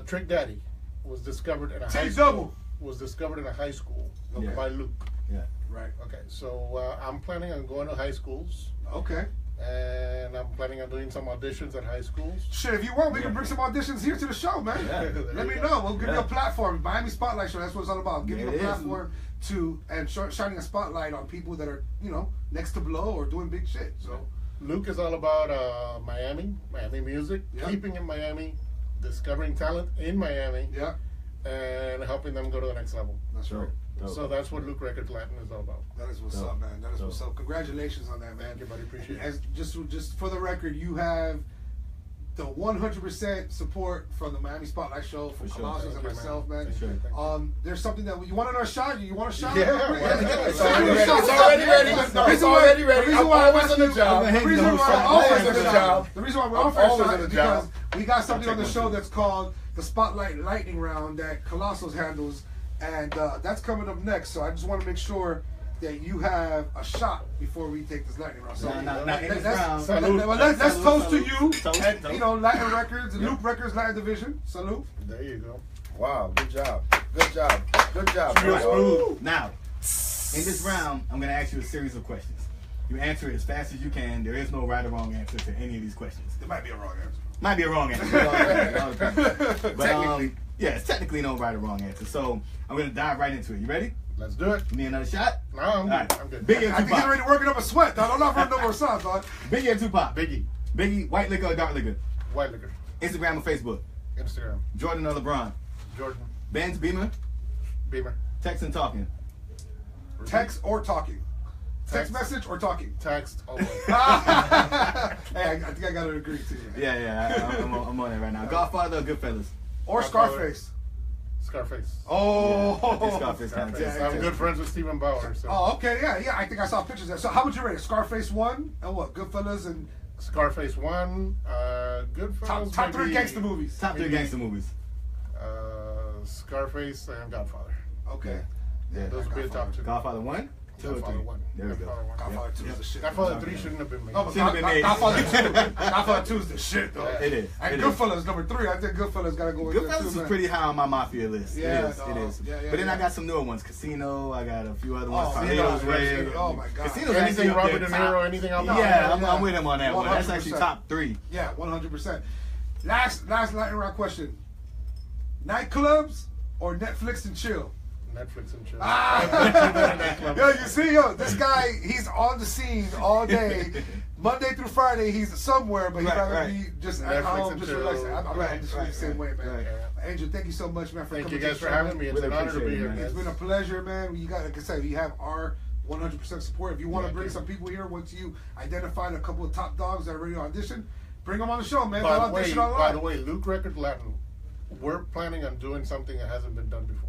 Trick Daddy was discovered in a high school. T-double. Was discovered in a high school Yeah. by Luke. Yeah. Right. Okay, so I'm planning on going to high schools, Okay. and I'm planning on doing some auditions at high schools. Shit, if you want, we can bring some auditions here to the show, man. Yeah. Let me know. We'll give you a platform. Miami Spotlight Show. That's what it's all about. Giving Yeah, you a it is. platform and shining a spotlight on people that are, next to blow or doing big shit. So. Luke is all about Miami music, Yeah. keeping in Miami, discovering talent in Miami, Yeah. and helping them go to the next level. That's right. Dope. So that's what Luke Records Latin is all about. That is what's Dope. up, man. That is Dope. what's up. Congratulations on that, man. Thank you, buddy. Appreciate it. As just for the record, you have the 100% support from the Miami Spotlight Show, from For sure. Colossus and Thank you, myself, man. man. For sure. There's something that you want another shot. You want a shot? Yeah, Real quick? why not? It's already ready. It's already ready. No, it's already ready. I'm always on the job. The reason I'm why always we're on on the the job. The reason why we're I'm on first always shot on the is because job. we got something I'll on the take show one, that's called the Spotlight Lightning Round that Colossus handles, and that's coming up next. So I just want to make sure that you have a shot before we take this lightning round. So Now, in this let's, round, let's toast to you. Toast. And, Latin Records, Luke Records, Latin Division. Salute. There you go. Wow, good job. Good job. Good job. Real smooth. Now, in this round, I'm going to ask you a series of questions. You answer it as fast as you can. There is no right or wrong answer to any of these questions. There might be a wrong answer. Might be a wrong answer. But yeah, it's technically no right or wrong answer. So I'm going to dive right into it. You ready? Let's do it. You need another shot? No, I'm good. Alright. I'm good. Biggie I and think he's already Tupac. working up a sweat, dog. I'm not running no more shots, dog. Biggie and Tupac. Biggie. Biggie, white liquor or dark liquor? White liquor. Instagram or Facebook? Instagram. Jordan or LeBron? Jordan. Benz, Beamer? Beamer. Texting, talking? Text or talking. Text message or talking? Text always. Hey, I think I gotta agree to you. Yeah, I'm on it right now. Godfather or Goodfellas? Or Scarface? Scarface. Oh, Scarface kind of taste. I'm good friends with Stephen Bauer. So. Oh, okay, yeah. I think I saw pictures there. So how would you rate it? Scarface 1 and what? Goodfellas and Scarface 1, Goodfellas. Top 3 gangster movies. Top 3 gangster movies. Scarface and Godfather. Okay. Yeah, those would be the top 2. Godfather 1? 2 or 3? Godfather 1. There we go. Godfather 2 is the shit. Godfather 3 shouldn't have been made. No, but Shouldn't have been made. Godfather 2 is the shit, though. It is. And It is. Goodfellas number 3. I think Goodfellas gotta go with Goodfellas that too, is pretty high on my mafia list. Yeah, it is. Yeah, But then I got some newer ones. Casino. I got a few other ones. Oh, Carlito's yeah. Way. Oh my God. Casino's Anything actually up Robert there De Niro, top. anything else? Yeah, Yeah. I'm with him on that one. That's 100%. actually top 3. Yeah, 100%. Last lightning round question. Nightclubs or Netflix and chill? Netflix and chill. Yo, you see, this guy, he's on the scene all day. Monday through Friday, he's somewhere, but he'd rather be just at Netflix home, and just chill. relaxing. I'm just the same way, man. Right. Angel, thank you so much, man, for Thank you coming guys to for the show, having man. me. It's an Really honor to be appreciate it, here, man. man. It's been a pleasure, man. You got, like I said, you have our 100% support. If you want to bring dude. some people here, once you identified a couple of top dogs that already auditioned, bring them on the show, man. By They'll the way, audition online. Luke Record Latin, we're planning on doing something that hasn't been done before.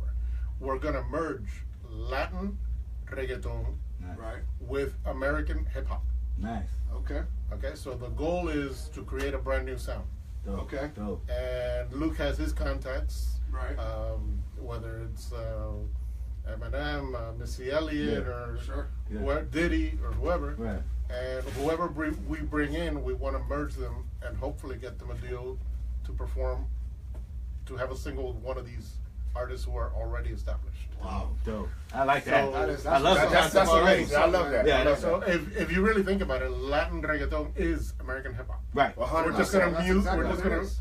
We're gonna merge Latin reggaeton Right. with American hip hop. Nice. Okay. Okay, so the goal is to create a brand new sound. Dope. Okay. Dope. And Luke has his contacts, Right. whether it's Eminem, Missy Elliott, Yeah, or Sure. Yeah. Diddy, or whoever. Right. And whoever we bring in, we want to merge them and hopefully get them a deal to perform, to have a single with one of these artists who are already established. Wow. Dope. I like that. So I love that. that's amazing. I love that. Yeah, that's so if you really think about it, Latin reggaeton is American hip hop. Right. We're just gonna That's mute. exactly We're just what it gonna is.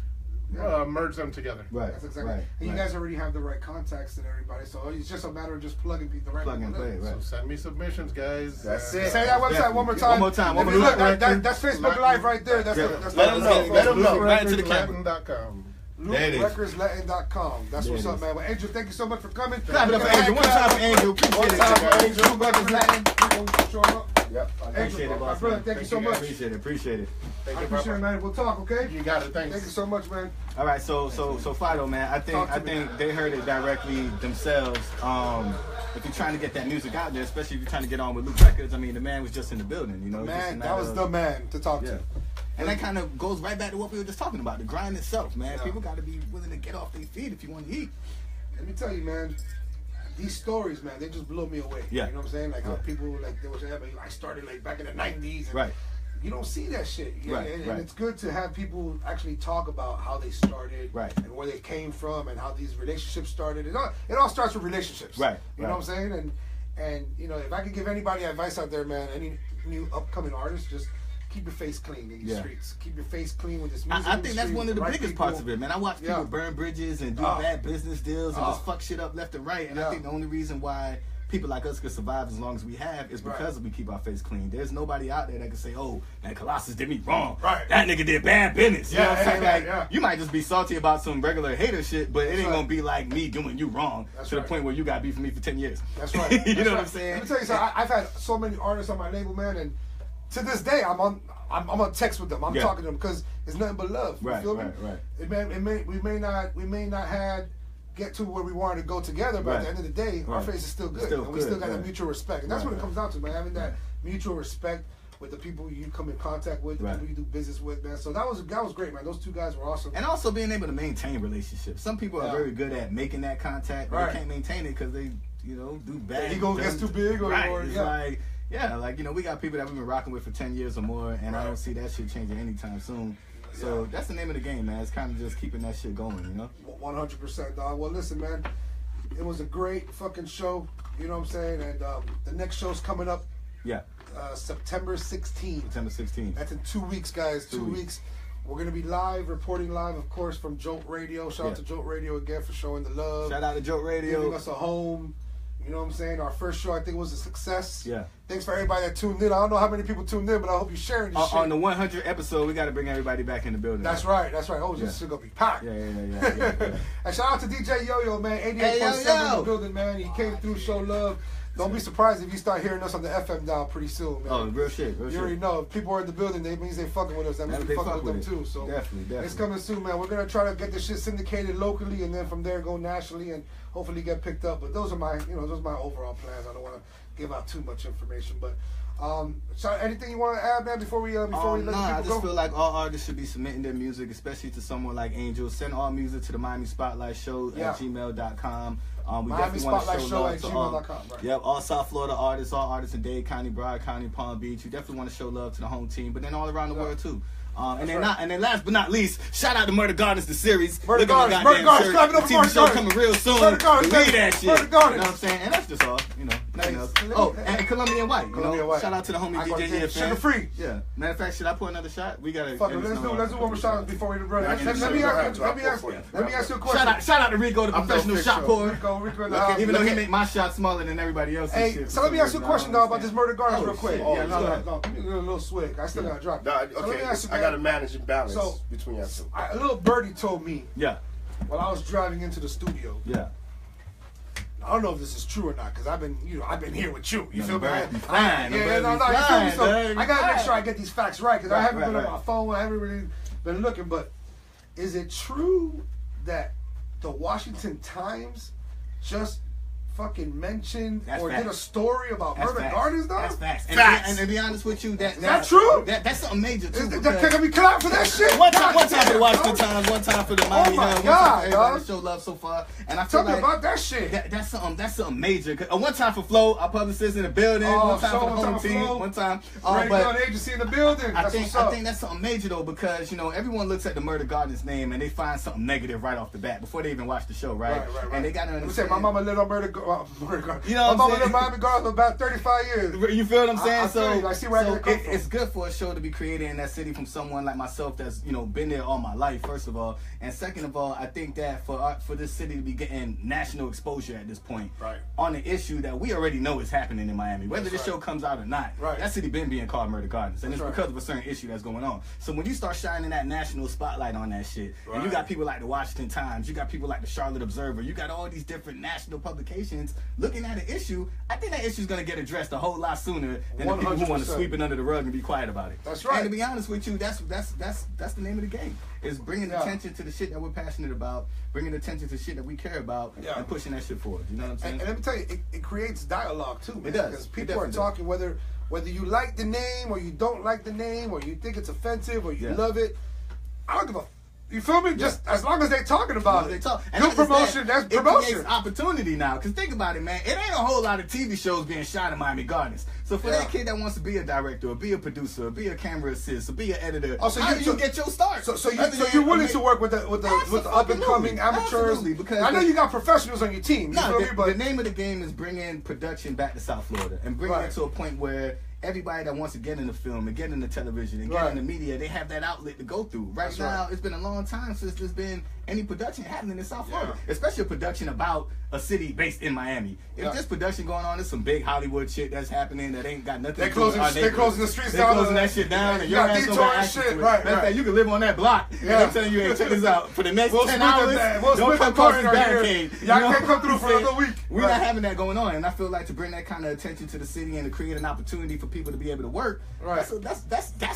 Yeah. merge them together. Right. That's exactly. Right. And you right. guys already have the right contacts and everybody, so it's just a matter of just plugging the right Plug and people in. play, right. So send me submissions, guys. That's And, it. Say that website Definitely. one more Yeah, time. one more time, one If you more look, time. that's Facebook Live right there. That's Yeah. that's Let them know. Let them know. Right into the camera. LukeRecordsLatin.com. There it is. LukeRecordsLatin.com. That's There what's it up, is. man. Well, Angel, thank you so much for coming. Clap it up for Angel. One time for Angel. One Appreciate time it. for Angel. Luke Records Latin. We're going to show up. Yep. Appreciate Angel, it, my boss, brother, man. thank you so you, guys. much. Appreciate it. Appreciate it. Thank I you, appreciate it, Papa. man. We'll talk, okay? You got it. Thanks. Thank you so much, man. All right, so Fido, man, I Talk to think me. they heard it directly themselves. If you're trying to get that music out there, especially if you're trying to get on with Luke Records, I mean, the man was just in the building, you know. just a Man, that matter was of- the man to talk Yeah. to. And that kind of goes right back to what we were just talking about, the grind itself, man. Yeah. People got to be willing to get off their feet if you want to eat. Let me tell you, man, these stories, man, they just blow me away. Yeah. You know what I'm saying? Like how Right. people, like, they were saying, I started, like, back in the 90s. And Right. You don't see that shit. Right, And right. it's good to have people actually talk about how they started. Right. And where they came from and how these relationships started. It all starts with relationships. Right, You know right. what I'm saying? And you know, if I could give anybody advice out there, man, any new upcoming artists, just keep your face clean in these Yeah. streets. Keep your face clean with this music. I think that's industry, one of the right biggest people. parts of it, man. I watch people Yeah. burn bridges and do Oh. bad business deals and Oh. just fuck shit up left and right. And Yeah. I think the only reason why people like us can survive as long as we have is because we keep our face clean. There's nobody out there that can say, "Oh, man, Colossus did me wrong. Right. That nigga did bad business." You know what I'm saying? Like, yeah. you might just be salty about some regular hater shit, but it ain't right. gonna be like me doing you wrong That's to the right. point where you got beef with me for 10 years. That's right. You That's know what right. I'm saying? Let me tell you something. I've had so many artists on my label, man, and to this day, I'm on text with them. I'm Yeah. talking to them because it's nothing but love. You Right, feel me? right. We may not had get to where we wanted to go together, but at the end of the day, our Right. face is still good, Still and we still good, got that right. mutual respect, and that's what it Right, comes down to, man. Having that mutual respect with the people you come in contact with, the Right. people you do business with, man. So that was great, man. Those two guys were awesome. And also being able to maintain relationships. Some people are Yeah. very good at making that contact, but Right. they can't maintain it because they, do bad. Ego gets dumb- too big, or It's like, we got people that we've been rocking with for 10 years or more, and I don't see that shit changing anytime soon. So that's the name of the game, man. It's kind of just keeping that shit going, 100%, dog. Well, listen, man. It was a great fucking show. You know what I'm saying? And the next show's coming up Yeah, September 16th. September 16th. That's in 2 weeks, guys. 2 weeks. We're going to be reporting live, of course, from Jolt Radio. Shout out to Jolt Radio again for showing the love. Shout out to Jolt Radio. Giving us a home. You know what I'm saying? Our first show, I think, was a success. Yeah. Thanks for everybody that tuned in. I don't know how many people tuned in, but I hope you're sharing this shit. On the 100th episode, we got to bring everybody back in the building. That's right. Oh, this is going to be packed. Yeah. And shout out to DJ Yo-Yo, man. 88.7 in the building, man. He came through, show love. Don't be surprised if you start hearing us on the FM dial pretty soon, man. Oh, real shit. You already know. If people are in the building, that means they fucking with us. That means we fucking with them too. So definitely. It's coming soon, man. We're gonna try to get this shit syndicated locally, and then from there go nationally, and hopefully get picked up. But those are my, those are my overall plans. I don't want to give out too much information, but. So anything you want to add, man, before we let the people go? I just feel like all artists should be submitting their music, especially to someone like Angel. Send all music to the Miami Spotlight Show at gmail.com. We Miami definitely want to Spotlight show love at to gmail.com. Right. Yep, all South Florida artists, all artists in Dade County, Broward County, Palm Beach. We definitely want to show love to the home team, but then all around the world too. And then last but not least, shout out to Murder Gardens, the series. Murder Gardens, Murder Gardens, clap it up for Murder TV show coming real soon. Murder Gardens, believe that shit. Murder Gardens. You know what I'm saying? And that's just all, nothing else. Oh, and Colombian White. White. Shout out to the homie DJ EFN. Sugar free. Yeah. Matter of fact, should I pour another shot? We gotta. Fuck it, let's do one more shot before we run. Let me ask you a question. Shout out to Rico, the professional shot pourer. Rico, even though he make my shot smaller than everybody else's. Hey, so let me ask you a question, dog, about this Murder Gardens real quick. Yeah, no. Give me a little swig. I still gotta drop. Okay, I gotta manage and balance between us. A little birdie told me. Yeah. While I was driving into the studio. Yeah. I don't know if this is true or not, because I've been here with you. You feel me? You feel me? So I gotta make sure I get these facts right, because I haven't been on my phone. I haven't really been looking. But is it true that the Washington Times just fucking mentioned did a story about Murder Gardens, though? That's facts. And to be honest with you, that's true. That's something major too. Can we clap for that shit? One time for the Washington Times, one time for the Miami Herald. God, show love so far. And I feel like about that shit. That's something major. One time for Flo, our publicist in the building. One time for the home team. One time. But agency in the building. I think that's something major though, because everyone looks at the Murder Gardens name and they find something negative right off the bat before they even watch the show, right? And they gotta understand. My mama lived on Murder Gardens. You know what I'm saying? My mama lived in Miami Gardens for about 35 years. You feel what I'm saying? I see where I come from. It's good for a show to be created in that city from someone like myself that's been there all my life, first of all, and second of all, I think that for this city to be getting national exposure at this point, on an issue that we already know is happening in Miami, whether this show comes out or not, that city been being called Murder Gardens, and it's because of a certain issue that's going on. So when you start shining that national spotlight on that shit, and you got people like the Washington Times, you got people like the Charlotte Observer, you got all these different national publications looking at an issue, I think that issue is going to get addressed a whole lot sooner than 100%. The people who want to sweep it under the rug and be quiet about it. That's right. And to be honest with you, that's the name of the game. Is bringing attention to the shit that we're passionate about, bringing attention to shit that we care about, and pushing that shit forward. You know what I'm saying? And let me tell you, it creates dialogue too, man. It does. Because people are talking whether you like the name or you don't like the name or you think it's offensive or you love it. I don't give a. You feel me? Just as long as they talking about it. Good promotion, that's promotion. It creates opportunity now. Because think about it, man. It ain't a whole lot of TV shows being shot in Miami Gardens. So for that kid that wants to be a director, or be a producer, or be a camera assist, or be an editor, how do you get your start? So you're willing to work with the up and coming amateurs? Because I know you got professionals on your team. You feel me? But the name of the game is bringing production back to South Florida and bringing it to a point where everybody that wants to get in the film and get into television and get in the media, they have that outlet to go through. Right now, it's been a long time since there's been any production happening in South Florida, especially a production about a city based in Miami. If there's production going on, there's some big Hollywood shit that's happening that ain't got nothing to do with our neighborhood. They're closing the streets down. They're closing that shit down, and your ass don't got access to it. Right. You can live on that block. And I'm telling you, hey, check this out. For the next 10 hours, don't come across this barricade. Y'all can't come through for another week. We're not having that going on, and I feel like to bring that kind of attention to the city and to create an opportunity for people to be able to work, that's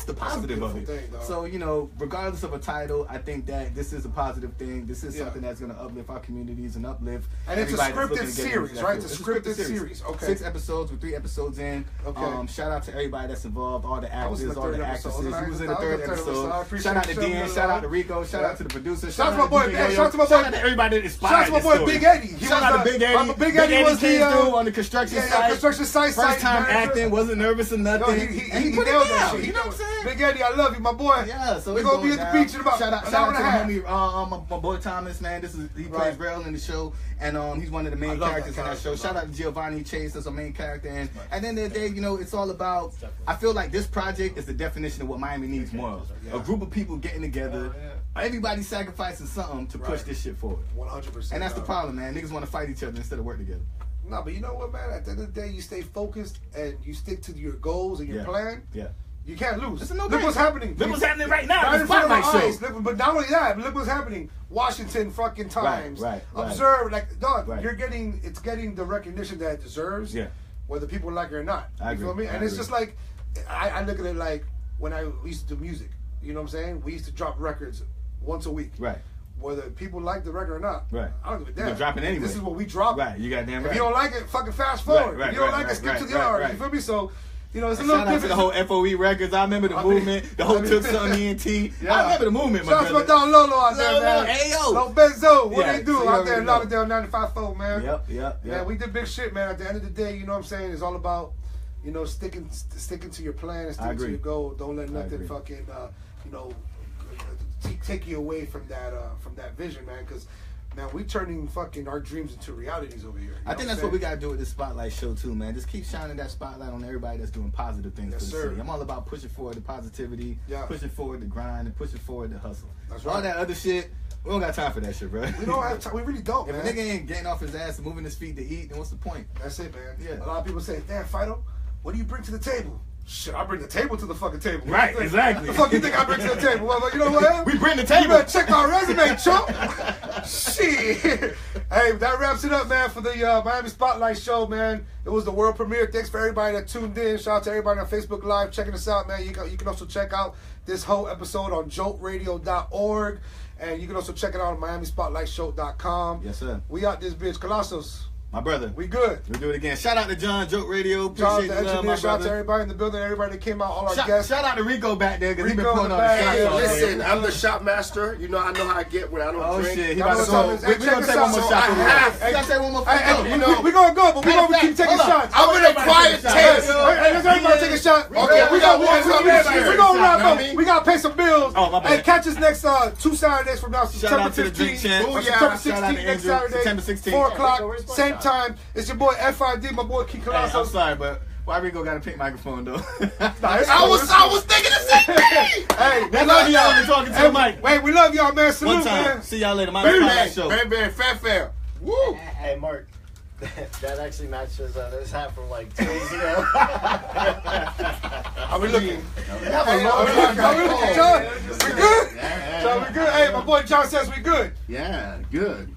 the positive of it. So, regardless of a title, I think that this is a positive thing. This is something that's going to uplift our communities and uplift. And it's a scripted series, right? It's a scripted series. Okay. 6 episodes with 3 episodes in. Okay. Shout out to everybody that's involved, all the actors, all the actresses. Who was in the 3rd episode. Shout out to Dean. Shout out to Rico. Shout out to the producer. Shout out to my boy. Shout out to everybody that inspired. Shout out to my boy Big Eddie. Shout out to Big Eddie. Big Eddie was came through on the construction site. First time acting, wasn't nervous or nothing. He put it down. You know what I'm saying? Big Eddie, I love you, my boy. Yeah, so we're gonna be at the beach in about shout out to the homie, my boy Thomas, man. He plays Braille in the show, and he's one of the main characters in that show. Shout out to Giovanni Chase, that's our main character. And at the end of the day, it's all about. I feel like this project is the definition of what Miami needs more of. A group of people getting together. Everybody sacrificing something to push this shit forward. 100%. And that's the problem, man. Niggas want to fight each other instead of work together. No, but you know what, man? At the end of the day, you stay focused and you stick to your goals and your plan. Yeah. You can't lose. Look what's happening. Look what's happening right now. Right in front of our eyes. But not only that, look what's happening. Washington fucking Times. Right. Observe, dog, it's getting the recognition that it deserves. Yeah. whether people like it or not. I agree. Feel me? I And it's agree. just like, I look at it like when I used to do music. You know what I'm saying? We used to drop records once a week. Right. Whether people like the record or not. Right. I don't give a damn. You're dropping anyway. This is what we drop. Right. You got damn right. If you don't like it, fucking fast forward. Right, if you don't right, like it, skip right, to the right, yard. right. You feel me? So, you know, it's a Shout little out to different. the whole FOE records. I remember the movement. The whole Took Something ENT. Yeah. I remember the movement, my Shout out to my brother. dog Lolo out there, Lolo, man. Ayo. Lo Benzo, what Yeah, they do so you out there in already Lauderdale 95.4, man. Yep. Man, we did big shit, man. At the end of the day, you know what I'm saying? It's all about, you know, sticking to your plan and sticking to your goal. Don't let nothing fucking, you know, take you away from that vision, man. Because, man, we turning fucking our dreams into realities over here. I think that's what we gotta do with this spotlight show too, man. Just keep shining that spotlight on everybody that's doing positive things for the city. I'm all about pushing forward the positivity, pushing forward the grind, and pushing forward the hustle. That's All right. that other shit, we don't got time for that shit, bro. We don't have time. We really don't, If man. a nigga ain't getting off his ass and moving his feet to eat, then what's the point? That's it, man. Yeah. A lot of people say, damn, Fido, what do you bring to the table? Shit, I bring the table to the fucking table. What Right, you think? exactly. The fuck you think I bring to the table? Well, you know what? We bring the You table. better check my resume, chump. Shit. Hey, that wraps it up, man, for the Miami Spotlight Show, man. It was the world premiere. Thanks for everybody that tuned in. Shout out to everybody on Facebook Live checking us out, man. You can also check out this whole episode on joltradio.org. And you can also check it out on MiamiSpotlightShow.com. Yes, sir. We out this bitch. Colossus. My brother. We good. We'll do it again. Shout out to John, Joke Radio. John, Appreciate the the love, engineer. my Shout out to brother. everybody in the building, everybody that came out, all our Shout guests. out to Rico back there, because he been Rico putting in on the the back. shots. Hey, all day. listen, I'm the shop master. You know, I know how I get when I don't Oh drink. shit, he Y'all about to know go. what time We it is. gonna Hey, take one more check shot us for out. real. Hey, We gotta take one more. Hey, you know- we gonna go, but we gonna keep taking hold on. shots. I'm in a quiet taste. Hey, let's everybody take a shot. Okay, we got one for everybody. We gonna wrap Know what up. I mean? We gotta pay some bills. Oh, my bad. Hey, catch us next 2 Saturdays from now, Shout September out to the 15th. DrinkChamps. Or Oh, yeah. September Shout out to 16th next Andrew. Saturday. September 16th. 4 o'clock, where's my same shot? time. It's your boy FID, my boy Key Hey, I'm Colossus. sorry, but why Rico got a pink microphone though? I was thinking the same thing. Hey, That's why y'all been talking to the mic. Wait, we love y'all, man. Salute, One time. man. See y'all later. My Bang, Spotlight bang, show. bang, bang, fair. Woo. Hey, Mark. That actually matches this hat from like 2 days ago. How we looking? Have a long How we looking, John? We good? Yeah. John, we good? Hey, my boy John says we good. Yeah, good.